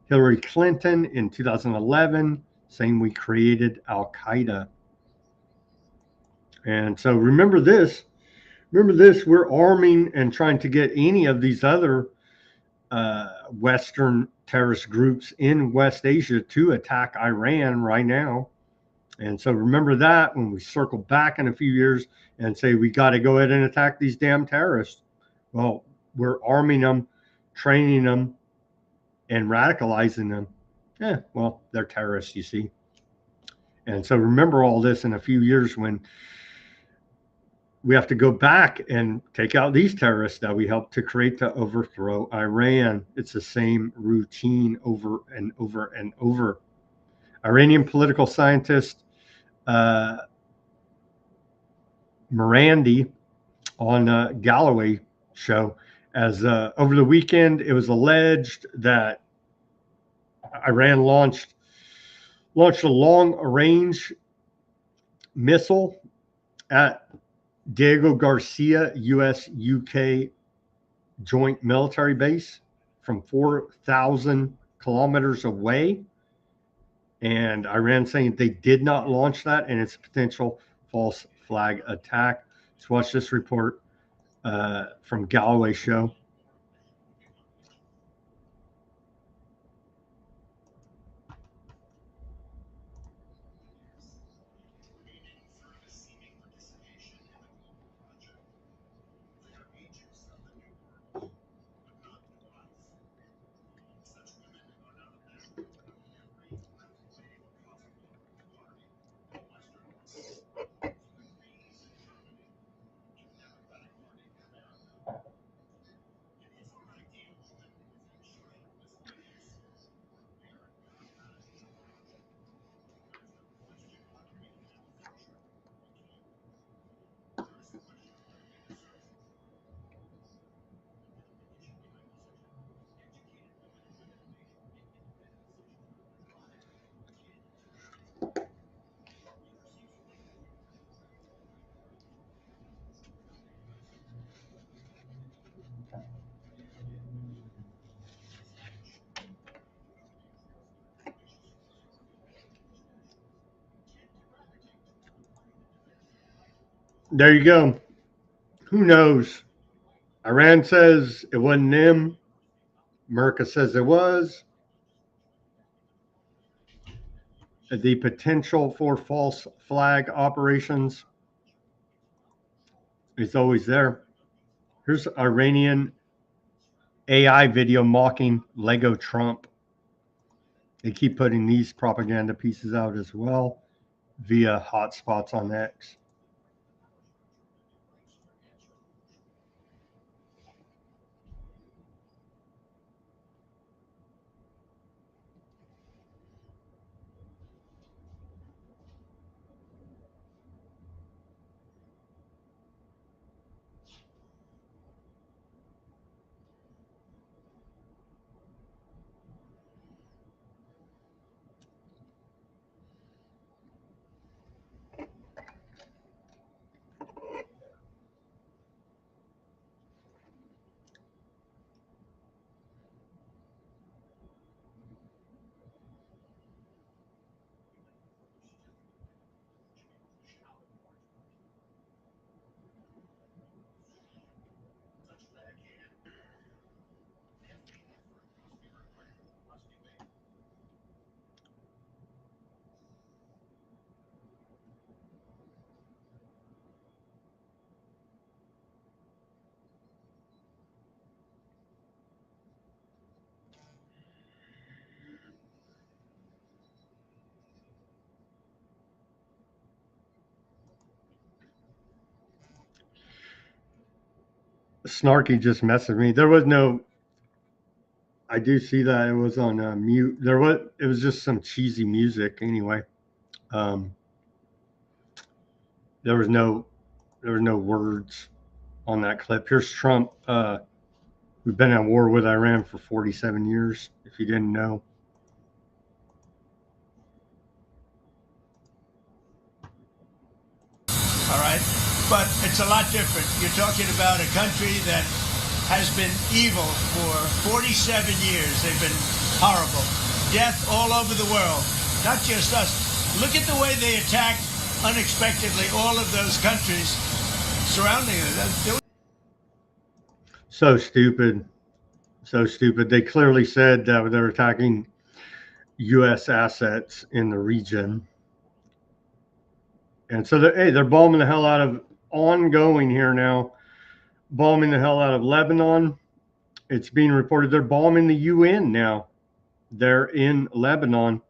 Hillary Clinton in 2011 saying we created Al Qaeda. And so remember this, we're arming and trying to get any of these other Western terrorist groups in West Asia to attack Iran right now. And so remember that when we circle back in a few years and say we got to go ahead and attack these damn terrorists. Well, we're arming them, training them, and radicalizing them. Yeah, well, they're terrorists, you see. And so remember all this in a few years when we have to go back and take out these terrorists that we helped to create to overthrow Iran. It's the same routine over and over and over. Iranian political scientist Morandi on Galloway show, as over the weekend it was alleged that Iran launched a long-range missile at Diego Garcia U.S.-UK joint military base from 4,000 kilometers away. And Iran saying they did not launch that, and it's a potential false flag attack. Let's watch this report from Galloway show. There you go. Who knows? Iran says it wasn't them. America says it was. The potential for false flag operations is always there. Here's Iranian AI video mocking Lego Trump. They keep putting these propaganda pieces out as well via hotspots on X. Snarky just messaged me. There was no. I do see that it was on mute. It was just some cheesy music anyway. There was no words on that clip. Here's Trump. We've been at war with Iran for 47 years, if you didn't know. All right? But it's a lot different. You're talking about a country that has been evil for 47 years. They've been horrible. Death all over the world, not just us. Look at the way they attacked unexpectedly all of those countries surrounding them. So stupid. So stupid. They clearly said that they're attacking U.S. assets in the region. And so, they're bombing the hell out of ongoing here now. Bombing the hell out of Lebanon. It's being reported they're bombing the UN now. They're in Lebanon.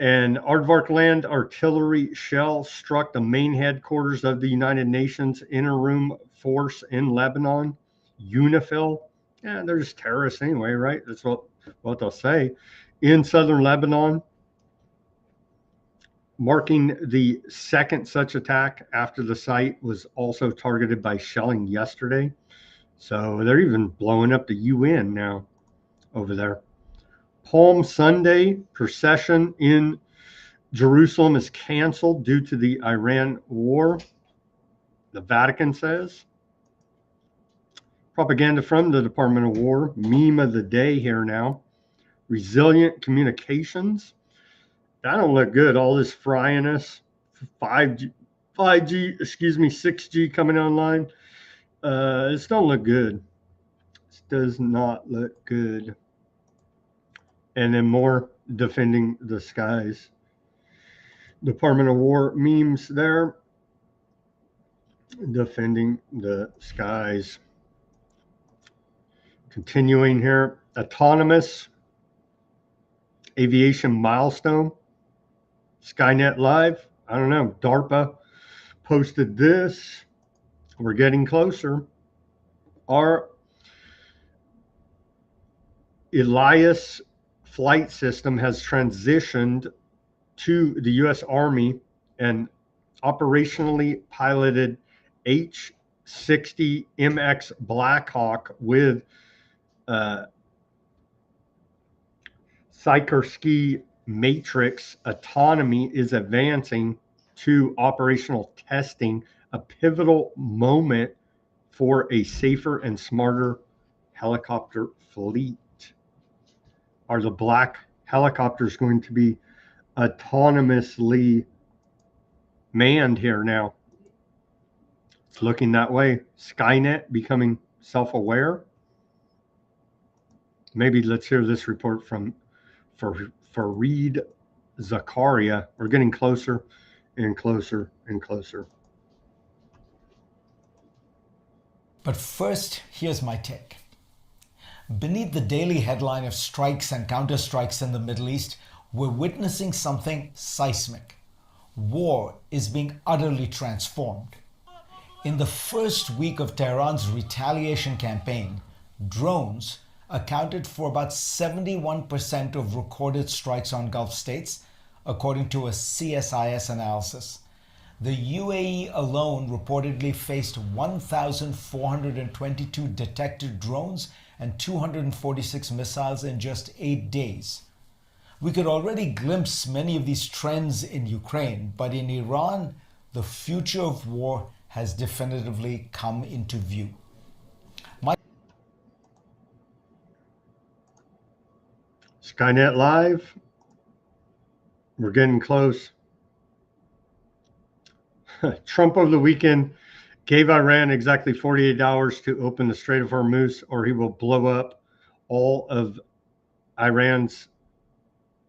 And Aardvark land artillery shell struck the main headquarters of the United Nations Interim Force in Lebanon, UNIFIL. Yeah, they're just terrorists anyway, right? That's what they'll say. In southern Lebanon, marking the second such attack after the site was also targeted by shelling yesterday. So they're even blowing up the UN now over there. Palm Sunday procession in Jerusalem is canceled due to the Iran war, the Vatican says. Propaganda from the Department of War. Meme of the day here now. Resilient communications. That don't look good. All this fryiness. 5G, 6G coming online. This don't look good. This does not look good. And then more defending the skies. Department of War memes there. Defending the skies. Continuing here. Autonomous aviation milestone. Skynet Live. I don't know. DARPA posted this. We're getting closer. Our Elias flight system has transitioned to the U.S. Army and operationally piloted H-60 MX Blackhawk with Sikorsky Matrix autonomy is advancing to operational testing, a pivotal moment for a safer and smarter helicopter fleet. Are the black helicopters going to be autonomously manned here now? It's looking that way. Skynet becoming self-aware. maybe let's hear this report from Fareed Zakaria. We're getting closer and closer and closer. But first, here's my take. Beneath the daily headline of strikes and counterstrikes in the Middle East, we're witnessing something seismic. War is being utterly transformed. In the first week of Tehran's retaliation campaign, drones accounted for about 71% of recorded strikes on Gulf states, according to a CSIS analysis. The UAE alone reportedly faced 1,422 detected drones and 246 missiles in just 8 days. We could already glimpse many of these trends in Ukraine, but in Iran, the future of war has definitively come into view. Skynet Live, we're getting close. Trump over the weekend gave Iran exactly 48 hours to open the Strait of Hormuz, or he will blow up all of Iran's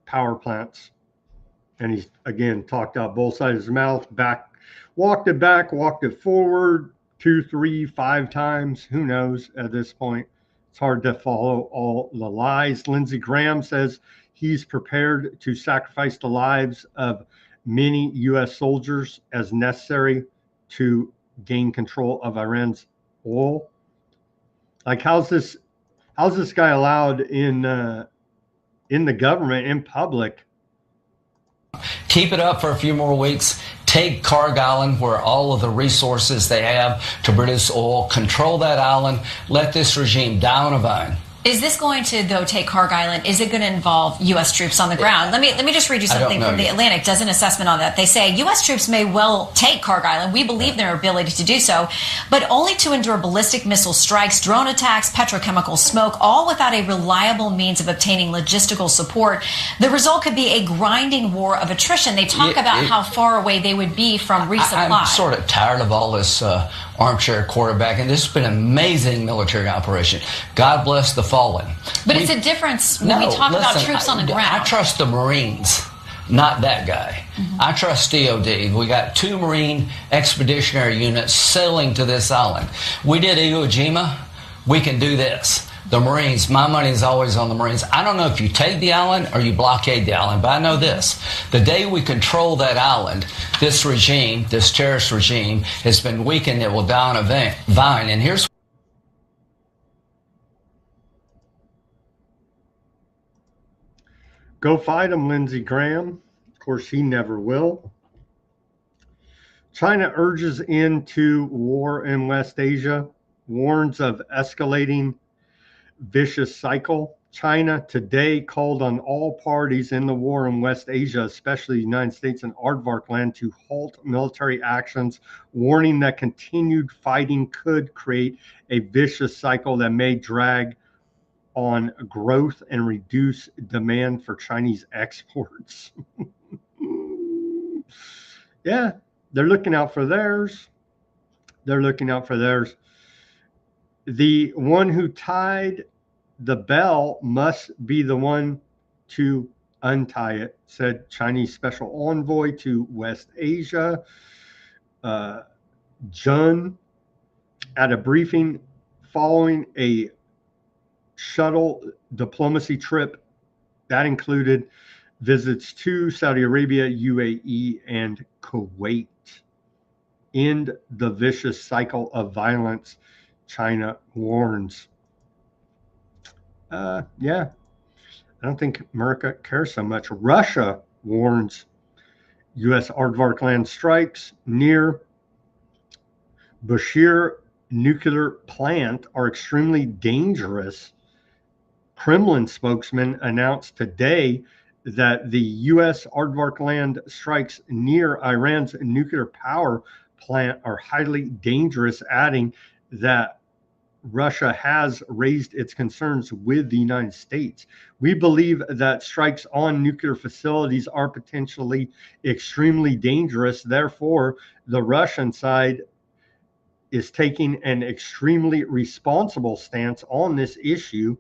power plants. And he's, again, talked out both sides of his mouth, walked it forward 2, 3, 5 times. Who knows at this point? It's hard to follow all the lies. Lindsey Graham says he's prepared to sacrifice the lives of many U.S. soldiers as necessary to gain control of Iran's oil. Like, how's this guy allowed in the government, in public? Keep it up for a few more weeks. Take Carg Island, where all of the resources they have to produce oil, control that island, let this regime die on a vine. Is this going to, though, take Carg Island? Is it going to involve U.S. troops on the ground? Let me just read you something from The Atlantic. Does an assessment on that. They say U.S. troops may well take Carg Island. We believe their ability to do so, but only to endure ballistic missile strikes, drone attacks, petrochemical smoke, all without a reliable means of obtaining logistical support. The result could be a grinding war of attrition. They talk about how far away they would be from resupply. I'm sort of tired of all this armchair quarterbacking. This has been an amazing military operation. God bless the fallen. But it's a difference when we talk about troops on the ground. I trust the Marines, not that guy. I trust DOD. We got 2 Marine expeditionary units sailing to this island. We did Iwo Jima. We can do this. The Marines, my money is always on the Marines. I don't know if you take the island or you blockade the island, but I know this. The day we control that island, this regime, this terrorist regime, has been weakened. It will die on a vine. And here's Go fight him, Lindsey Graham. Of course, he never will. China urges into war in West Asia, warns of escalating vicious cycle. China today called on all parties in the war in West Asia, especially the United States and Aardvark land, to halt military actions, warning that continued fighting could create a vicious cycle that may drag on growth and reduce demand for Chinese exports. Yeah, they're looking out for theirs. They're looking out for theirs. The one who tied the bell must be the one to untie it, said Chinese special envoy to West Asia, Jun, at a briefing following a shuttle diplomacy trip that included visits to Saudi Arabia, UAE, and Kuwait. End the vicious cycle of violence, China warns. Yeah, I don't think America cares so much. Russia warns U.S. Aardvark land strikes near Bashir nuclear plant are extremely dangerous. Kremlin spokesman announced today that the U.S. Aardvark land strikes near Iran's nuclear power plant are highly dangerous, adding that Russia has raised its concerns with the United States. We believe that strikes on nuclear facilities are potentially extremely dangerous. Therefore, the Russian side is taking an extremely responsible stance on this issue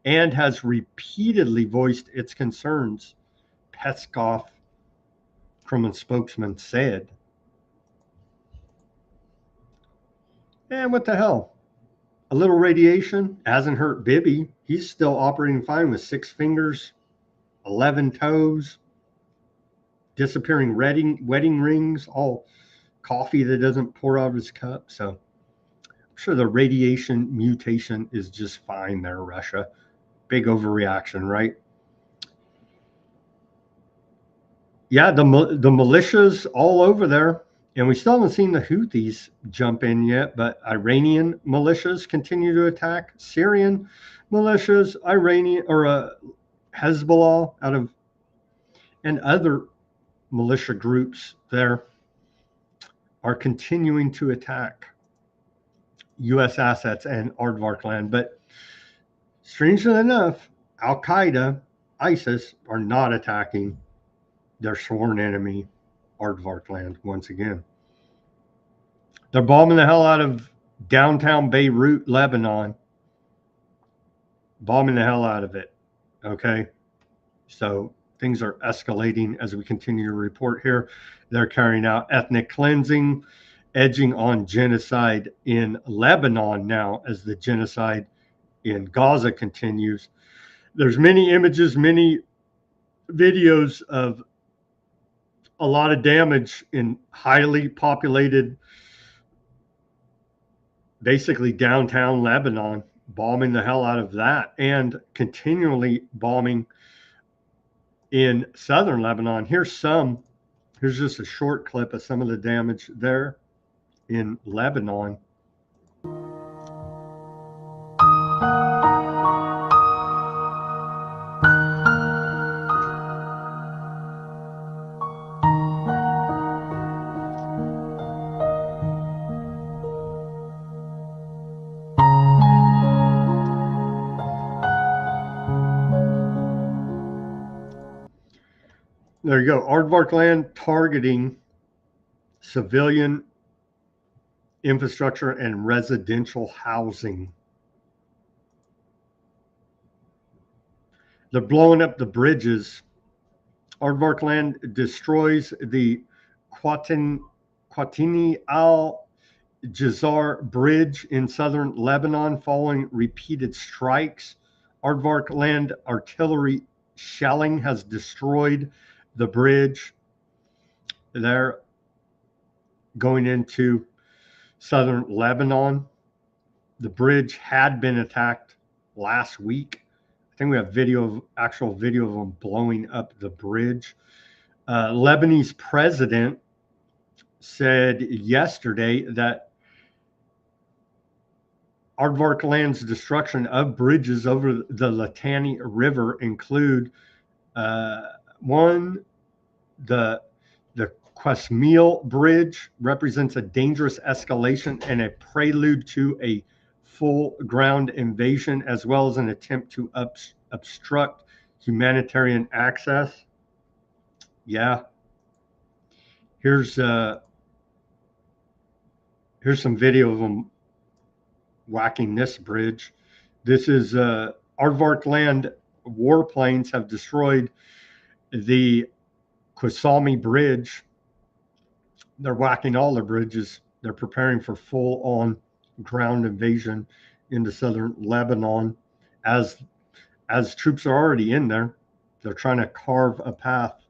and has repeatedly voiced its concerns, Peskov, Kremlin spokesman, said. And what the hell? A little radiation hasn't hurt Bibi. He's still operating fine with 6 fingers, 11 toes, disappearing wedding rings, all coffee that doesn't pour out of his cup. So I'm sure the radiation mutation is just fine there, Russia. Big overreaction, right? Yeah, the militias all over there. And we still haven't seen the Houthis jump in yet, but Iranian militias continue to attack. Syrian militias, Hezbollah and other militia groups there are continuing to attack U.S. assets and Aardvark land. But strangely enough, Al-Qaeda, ISIS, are not attacking their sworn enemy, Aardvark land, once again. They're bombing the hell out of downtown Beirut, Lebanon. Bombing the hell out of it. Okay? So things are escalating as we continue to report here. They're carrying out ethnic cleansing, edging on genocide in Lebanon now as the genocide in Gaza continues. There's many images, many videos of a lot of damage in highly populated, basically downtown Lebanon, bombing the hell out of that, and continually bombing in southern Lebanon. Here's just a short clip of some of the damage there in Lebanon. There you go. Aardvark land targeting civilian infrastructure and residential housing. They're blowing up the bridges. Aardvark land destroys the Qatini al-Jazar bridge in southern Lebanon following repeated strikes. Aardvark land artillery shelling has destroyed the bridge there going into southern Lebanon. The bridge had been attacked last week. I think we have actual video of them blowing up the bridge. Lebanese president said yesterday that Aardvark land's destruction of bridges over the Litani River include one, the Qasmil Bridge represents a dangerous escalation and a prelude to a full ground invasion, as well as an attempt to obstruct humanitarian access. Yeah. Here's some video of them whacking this bridge. This is Aardvark land warplanes have destroyed the Qasami Bridge. They're whacking all their bridges. They're preparing for full-on ground invasion into southern Lebanon. As troops are already in there, they're trying to carve a path.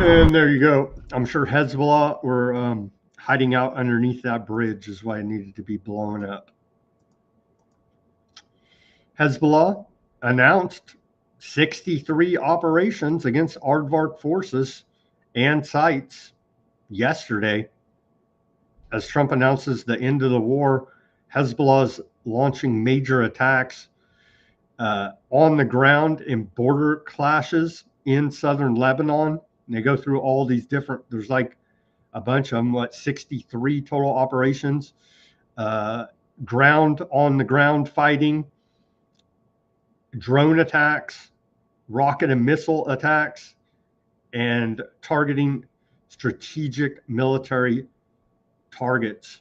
And there you go. I'm sure Hezbollah were hiding out underneath that bridge is why it needed to be blown up. Hezbollah announced 63 operations against Aardvark forces and sites yesterday. As Trump announces the end of the war, Hezbollah is launching major attacks on the ground in border clashes in southern Lebanon. And they go through all these different, there's like a bunch of them, 63 total operations, on the ground fighting, drone attacks, rocket and missile attacks and targeting strategic military targets,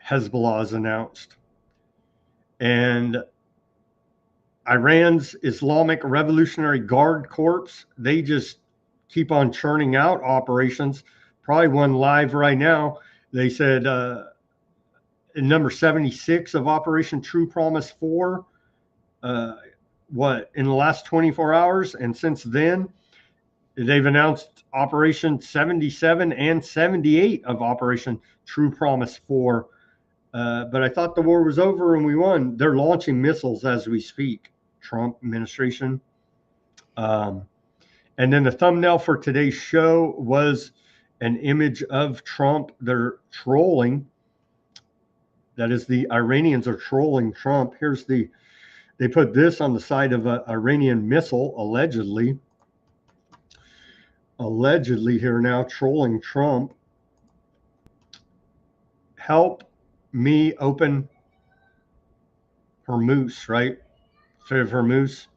Hezbollah has announced. And Iran's Islamic Revolutionary Guard Corps, they just keep on churning out operations. Probably one live right now. They said number 76 of Operation True Promise 4, in the last 24 hours. And since then, they've announced Operation 77 and 78 of Operation True Promise 4. But I thought the war was over and we won. They're launching missiles as we speak, Trump administration. And then the thumbnail for today's show was an image of Trump. They're trolling. That is, the Iranians are trolling Trump. They put this on the side of an Iranian missile, allegedly here now, trolling Trump. Help me open Hormuz, right? Strait of Hormuz.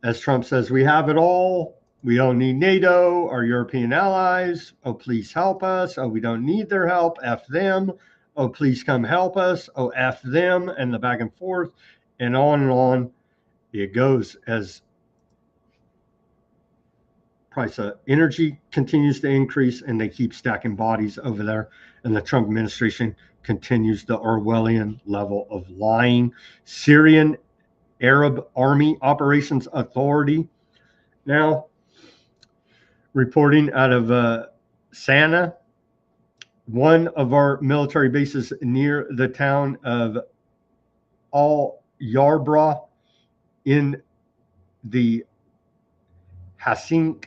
As Trump says, we have it all. We don't need NATO, our European allies. Oh, please help us. Oh, we don't need their help. F them. Oh, please come help us. Oh, F them. And the back and forth and on it goes as price of energy continues to increase and they keep stacking bodies over there. And the Trump administration continues the Orwellian level of lying. Syrian Arab Army Operations Authority now reporting out of Sana'a, one of our military bases near the town of Al Yarbra in the Hasink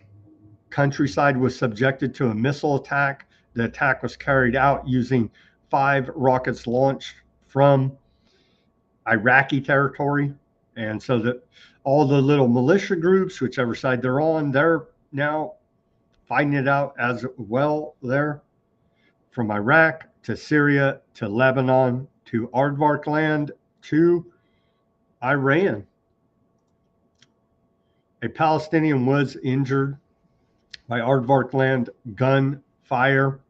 countryside was subjected to a missile attack. The attack was carried out using 5 rockets launched from Iraqi territory. And so that all the little militia groups, whichever side they're on, they're now fighting it out as well there, from Iraq to Syria to Lebanon to Aardvark land to Iran. A Palestinian was injured by Aardvark land gunfire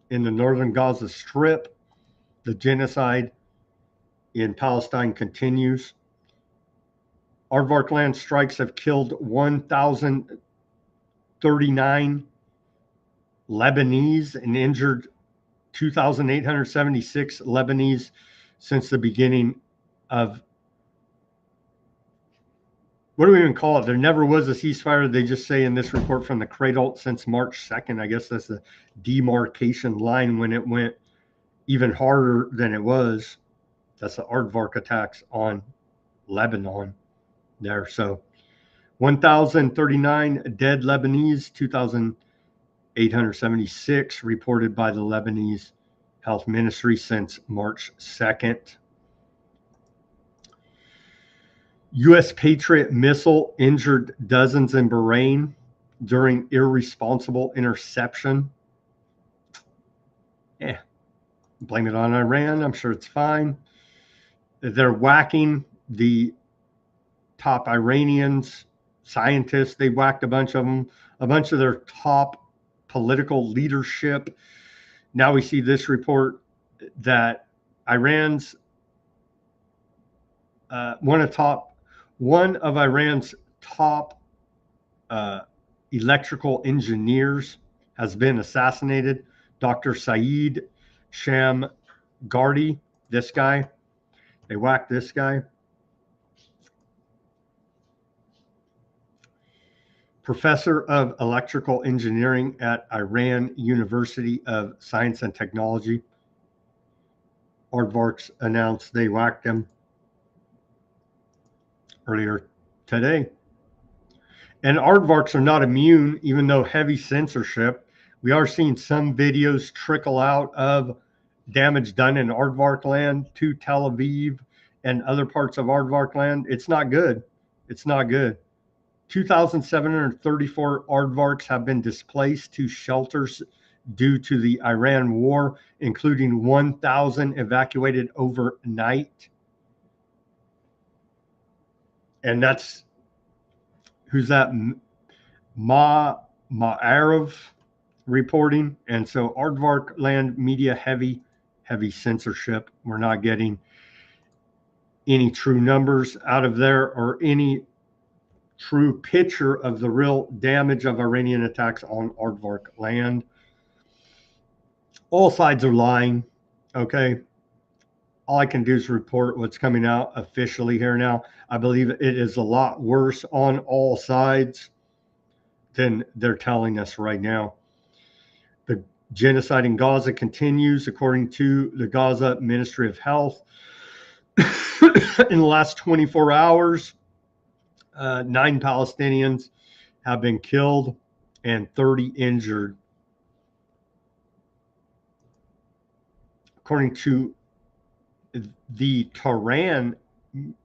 in the northern Gaza Strip. The genocide in Palestine continues. Aardvark land strikes have killed 1,039 Lebanese and injured 2,876 Lebanese since the beginning of, what do we even call it? There never was a ceasefire. They just say in this report from the cradle since March 2nd. I guess that's the demarcation line when it went even harder than it was. That's the Aardvark attacks on Lebanon there. So 1,039 dead Lebanese, 2,876 reported by the Lebanese Health Ministry since March 2nd. U.S. Patriot missile injured dozens in Bahrain during irresponsible interception. Yeah, blame it on Iran. I'm sure it's fine. They're whacking the top Iranians, scientists. They whacked a bunch of them, a bunch of their top political leadership. Now we see this report that Iran's one of Iran's top electrical engineers has been assassinated. Dr. Saeed Shamgardi, this guy. They whacked this guy. Professor of electrical engineering at Iran University of Science and Technology. Aardvarks announced they whacked him earlier today. And aardvarks are not immune, even though heavy censorship. We are seeing some videos trickle out of damage done in aardvark land to Tel Aviv and other parts of aardvark land. It's not good. It's not good. 2,734 aardvarks have been displaced to shelters due to the Iran war, including 1,000 evacuated overnight. And that's, who's that? Ma'arov reporting. And so Aardvark Land Media, heavy censorship. We're not getting any true numbers out of there or any true picture of the real damage of Iranian attacks on Aardvark land. All sides are lying. Okay. All I can do is report what's coming out officially here now. I believe it is a lot worse on all sides than they're telling us right now. The genocide in Gaza continues, according to the Gaza Ministry of Health. In the last 24 hours, 9 Palestinians have been killed and 30 injured. According to the Tehran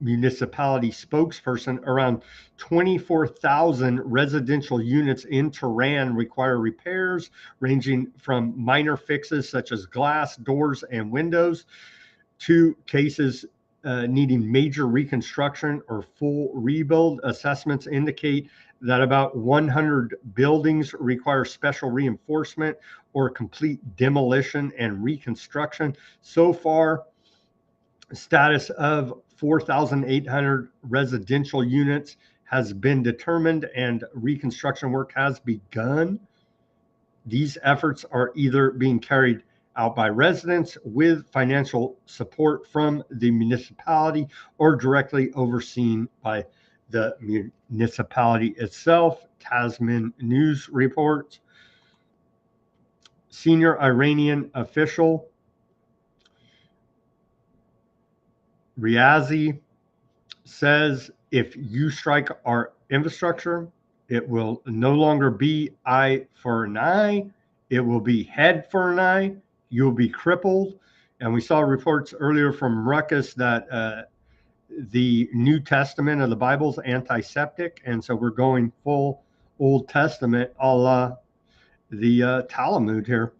municipality spokesperson, around 24,000 residential units in Tehran require repairs, ranging from minor fixes such as glass, doors, and windows, to cases needing major reconstruction or full rebuild. Assessments indicate that about 100 buildings require special reinforcement or complete demolition and reconstruction. So far, status of 4,800 residential units has been determined and reconstruction work has begun. These efforts are either being carried out by residents with financial support from the municipality or directly overseen by the municipality itself. Tasman News reports. Senior Iranian official Riazi says, if you strike our infrastructure, it will no longer be eye for an eye. It will be head for an eye. You'll be crippled. And we saw reports earlier from Ruckus that the New Testament of the Bible is antiseptic. And so we're going full Old Testament a la the Talmud here.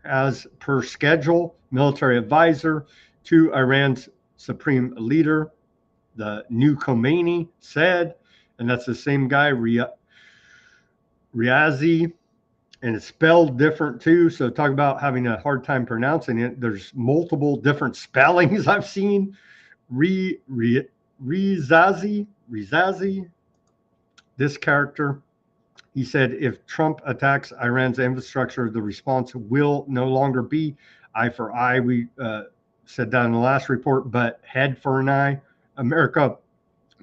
As per schedule, military advisor to Iran's supreme leader, the new Khomeini, said, and that's the same guy, Riazi, and it's spelled different too. So talk about having a hard time pronouncing it. There's multiple different spellings I've seen. Rizazi, this character, he said, if Trump attacks Iran's infrastructure, the response will no longer be eye for eye. We said that in the last report, but head for an eye. America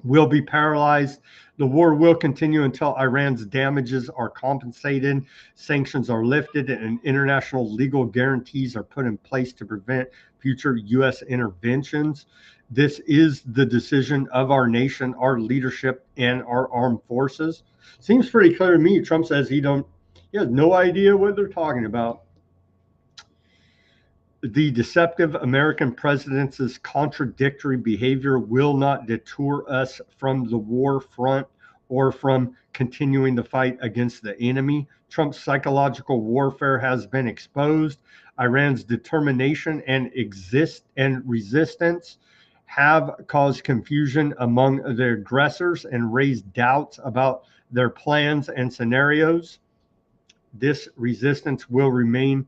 will be paralyzed. The war will continue until Iran's damages are compensated, sanctions are lifted, and international legal guarantees are put in place to prevent future U.S. interventions. This is the decision of our nation, our leadership, and our armed forces. Seems pretty clear to me. Trump says he has no idea what they're talking about. The deceptive American president's contradictory behavior will not deter us from the war front or from continuing the fight against the enemy. Trump's psychological warfare has been exposed. Iran's determination and resistance have caused confusion among the aggressors and raised doubts about their plans and scenarios. This resistance will remain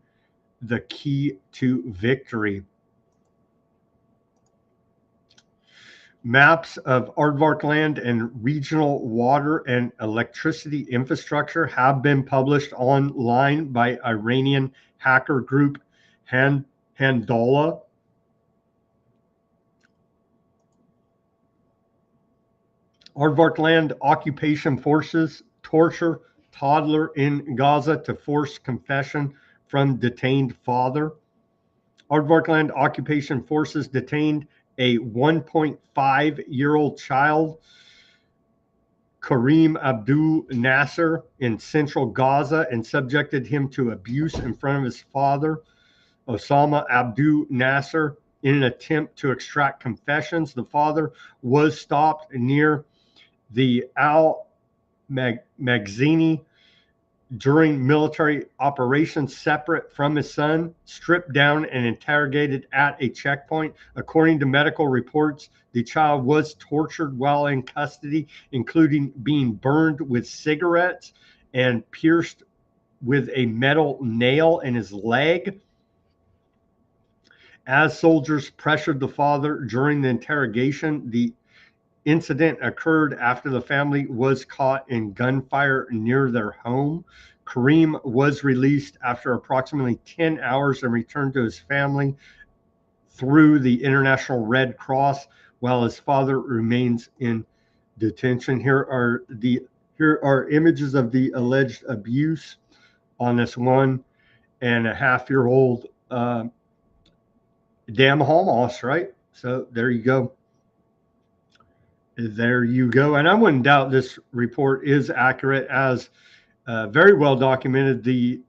the key to victory. Maps of Aardvark land and regional water and electricity infrastructure have been published online by Iranian hacker group Handallah. Aardvark land occupation forces torture toddler in Gaza to force confession from detained father. Aardvark land occupation forces detained a 1.5-year-old child, Karim Abdul Nasser, in central Gaza and subjected him to abuse in front of his father, Osama Abdul Nasser, in an attempt to extract confessions. The father was stopped near the Al Magzini during military operations separate from his son, stripped down and interrogated at a checkpoint. According to medical reports, the child was tortured while in custody, including being burned with cigarettes and pierced with a metal nail in his leg. As soldiers pressured the father during the interrogation, the incident occurred after the family was caught in gunfire near their home. Kareem was released after approximately 10 hours and returned to his family through the International Red Cross, while his father remains in detention. Here are images of the alleged abuse on this 1.5-year-old damn Hamas, right? So there you go. There you go. And I wouldn't doubt this report is accurate, as very well documented. The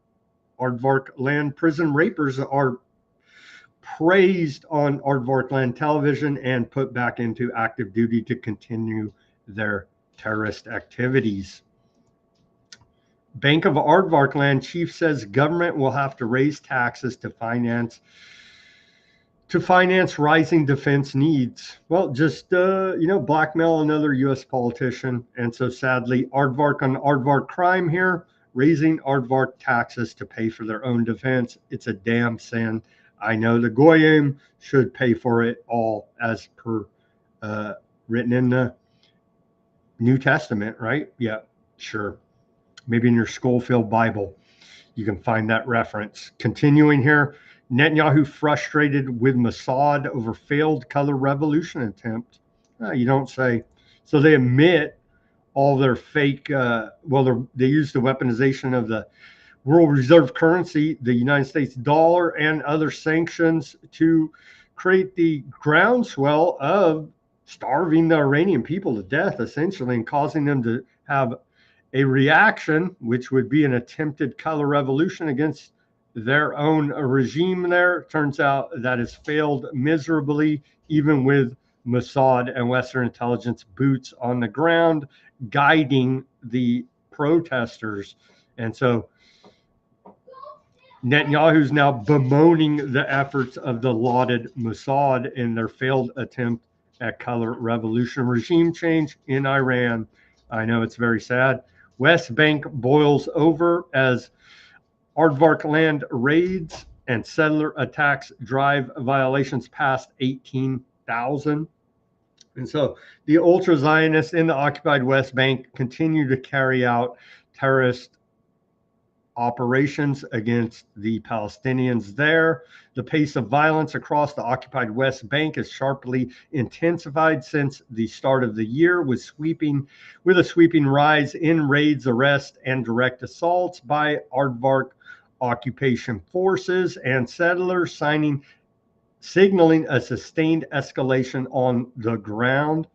Aardvark land prison rapers are praised on Aardvark land television and put back into active duty to continue their terrorist activities. Bank of Aardvark land chief says government will have to raise taxes to finance rising defense needs. Well, just blackmail another U.S. politician. And so sadly, Aardvark on Aardvark crime here, raising Aardvark taxes to pay for their own defense. It's a damn sin. I know the Goyim should pay for it all, as per written in the New Testament, right? Yeah, sure. Maybe in your Schofield Bible, you can find that reference. Continuing here, Netanyahu frustrated with Mossad over failed color revolution attempt. You don't say. So they admit all their fake, they use the weaponization of the world reserve currency, the United States dollar, and other sanctions to create the groundswell of starving the Iranian people to death, essentially, and causing them to have a reaction, which would be an attempted color revolution against their own regime there. Turns out that has failed miserably, even with Mossad and Western intelligence boots on the ground guiding the protesters. And so Netanyahu's now bemoaning the efforts of the lauded Mossad in their failed attempt at color revolution. Regime change in Iran. I know it's very sad. West Bank boils over as Aardvark land raids and settler attacks drive violations past 18,000. And so the ultra-Zionists in the occupied West Bank continue to carry out terrorist operations against the Palestinians there. The pace of violence across the occupied West Bank is sharply intensified since the start of the year, with a sweeping rise in raids, arrests, and direct assaults by Aardvark occupation forces and settlers, signaling a sustained escalation on the ground.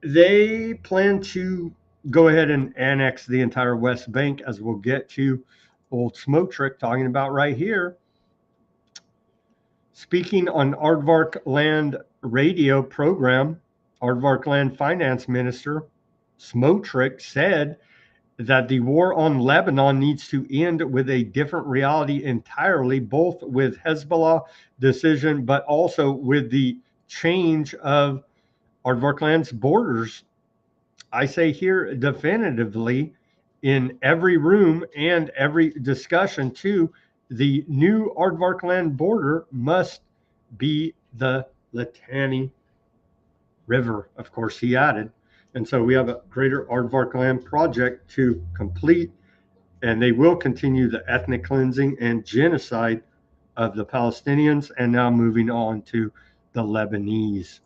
They plan to go ahead and annex the entire West Bank, as we'll get to old Smoke Trick talking about right here. Speaking on Aardvark Land radio program, Aardvark Land Finance Minister Smoke Trick said that the war on Lebanon needs to end with a different reality entirely, both with Hezbollah decision, but also with the change of Aardvark Land's borders. I say here definitively in every room and every discussion too, the new Aardvark Land border must be the Litani River, of course, he added. And so we have a greater Aardvark Land project to complete, and they will continue the ethnic cleansing and genocide of the Palestinians, and now moving on to the Lebanese.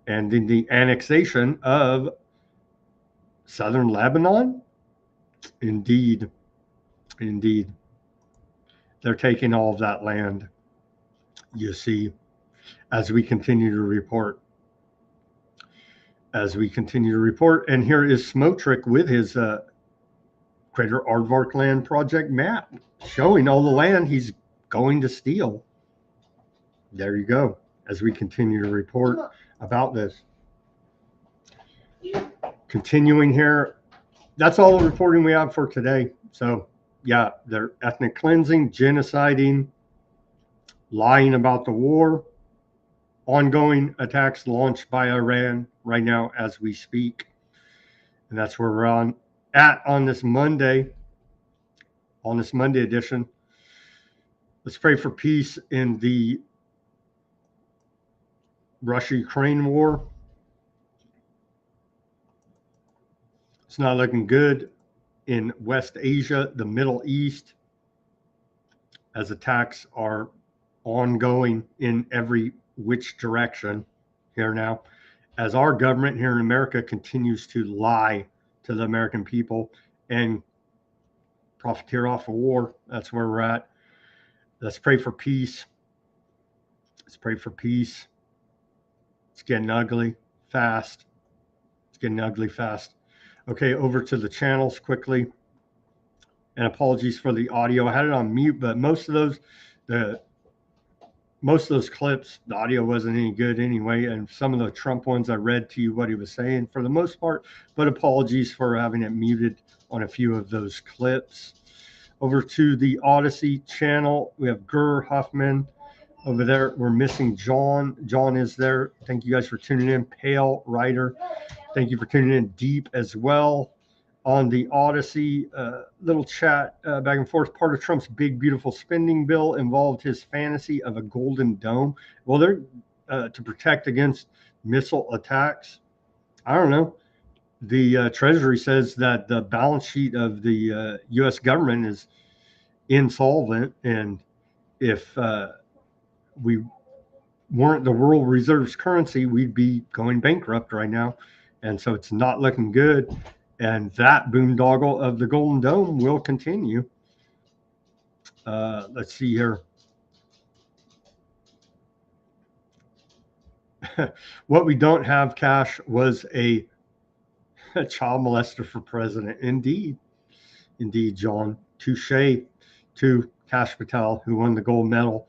And in the annexation of southern Lebanon, indeed, they're taking all of that land, you see, as we continue to report. And here is Smoke Trick with his Greater Aardvark Land Project map, showing all the land he's going to steal. There you go, as we continue to report about this. Continuing here, that's all the reporting we have for today. So, yeah, they're ethnic cleansing, genociding, lying about the war, ongoing attacks launched by Iran right now as we speak. And that's where we're on this Monday edition. Let's pray for peace in the Russia-Ukraine war. It's not looking good in West Asia, the Middle East, as attacks are ongoing in every which direction here now, as our government here in America continues to lie to the American people and profiteer off of war. That's where we're at. Let's pray for peace. Let's pray for peace. It's getting ugly fast. It's getting ugly fast. Okay, over to the channels quickly. And apologies for the audio. I had it on mute, but most of those clips, the audio wasn't any good anyway. And some of the Trump ones, I read to you what he was saying for the most part, but apologies for having it muted on a few of those clips. Over to the Odysee channel, we have Gur Huffman over there. We're missing John. John is there. Thank you guys for tuning in. Pale Rider, thank you for tuning in. Deep as well. On the Odysee, little chat back and forth. Part of Trump's big, beautiful spending bill involved his fantasy of a golden dome. Well, they're to protect against missile attacks. I don't know. The Treasury says that the balance sheet of the U.S. government is insolvent, and if we weren't the world reserves currency, we'd be going bankrupt right now. And so it's not looking good. And that boondoggle of the Golden Dome will continue. Let's see here. What we don't have, Cash, was a child molester for president. Indeed. Indeed, John. Touche to Cash Patel, who won the gold medal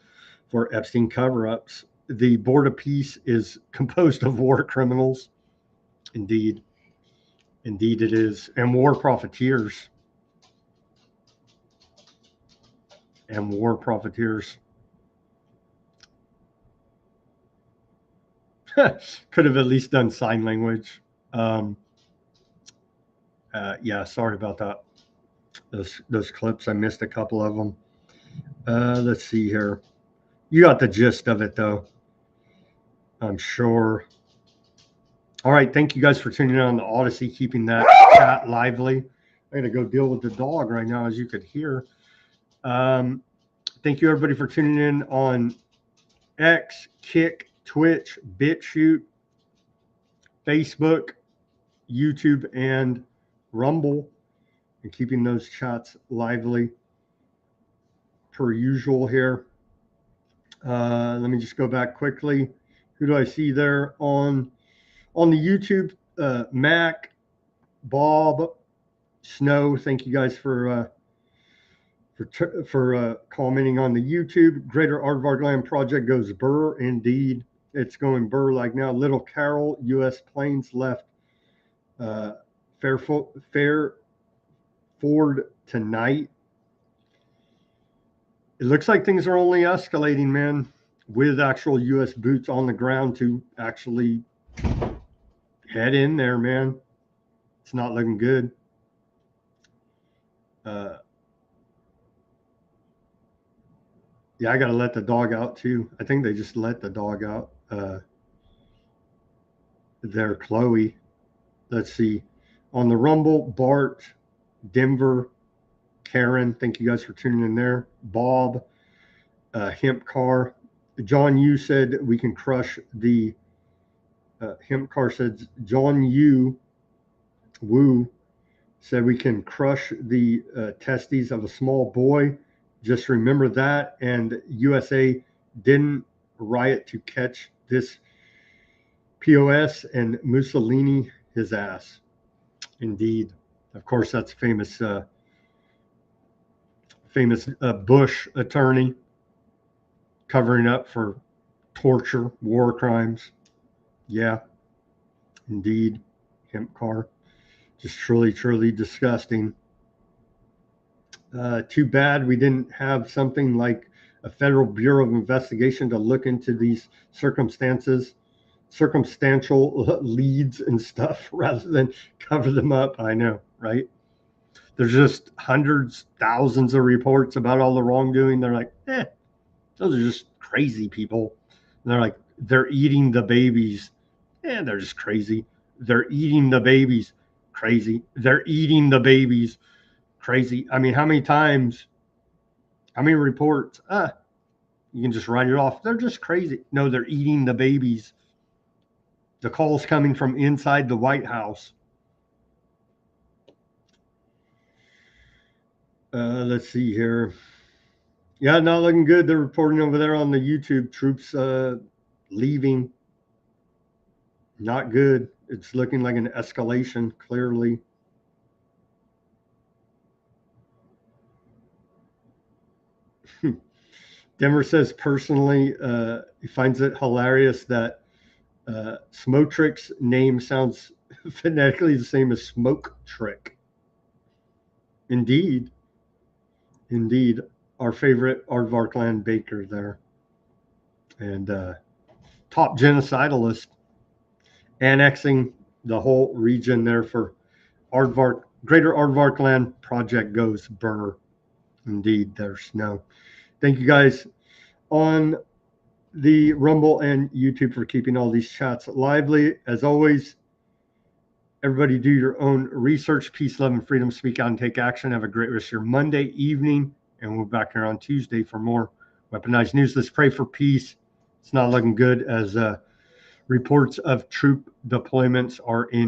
for Epstein cover-ups. The Board of Peace is composed of war criminals. Indeed. Indeed it is. And war profiteers. And war profiteers. Could have at least done sign language. Yeah, sorry about that. Those clips, I missed a couple of them. Let's see here. You got the gist of it, though, I'm sure. All right, thank you guys for tuning in on the Odysee, keeping that chat lively. I got to go deal with the dog right now, as you could hear. Thank you, everybody, for tuning in on X, Kick, Twitch, Bitchute, Facebook, YouTube, and Rumble, and keeping those chats lively per usual here. Let me just go back quickly. Who do I see there on the YouTube? Mac, Bob, Snow. Thank you guys for commenting on the YouTube. Greater Aardvark Land Project goes burr. Indeed, it's going burr like now. Little Carol, U.S. planes left Fairford tonight. It looks like things are only escalating, man, with actual U.S. boots on the ground to actually head in there, man. It's not looking good. Yeah, I got to let the dog out, too. I think they just let the dog out. There, Chloe. Let's see. On the Rumble, Bart, Denver, Karen, thank you guys for tuning in there. Bob, Hemp Car. John Yu said we can crush the Hemp Car said John Yu Woo said we can crush the testes of a small boy. Just remember that. And USA didn't riot to catch this POS, and Mussolini his ass. Indeed. Of course, that's famous Bush attorney covering up for torture, war crimes. Yeah, indeed. Hemp Car. Just truly, truly disgusting. Too bad we didn't have something like a Federal Bureau of Investigation to look into these circumstantial leads and stuff rather than cover them up. I know, right? There's just hundreds, thousands of reports about all the wrongdoing. They're like, those are just crazy people. And they're like, they're eating the babies. They're just crazy. They're eating the babies. Crazy. They're eating the babies. Crazy. I mean, how many times, how many reports? You can just write it off. They're just crazy. No, they're eating the babies. The call's coming from inside the White House. Let's see here. Yeah, not looking good. They're reporting over there on the YouTube. Troops leaving. Not good. It's looking like an escalation, clearly. Denver says personally, he finds it hilarious that Smotrick's name sounds phonetically the same as Smoke Trick. Indeed. Indeed. Our favorite Aardvark baker there. And top genocidalist. Annexing the whole region there for Aardvark. Greater Aardvark Land Project goes burr. Indeed, there's no. Thank you guys on the Rumble and YouTube for keeping all these chats lively. As always, everybody do your own research. Peace, love, and freedom. Speak out and take action. Have a great rest of your Monday evening. And we'll be back here on Tuesday for more Weaponized News. Let's pray for peace. It's not looking good as reports of troop deployments are in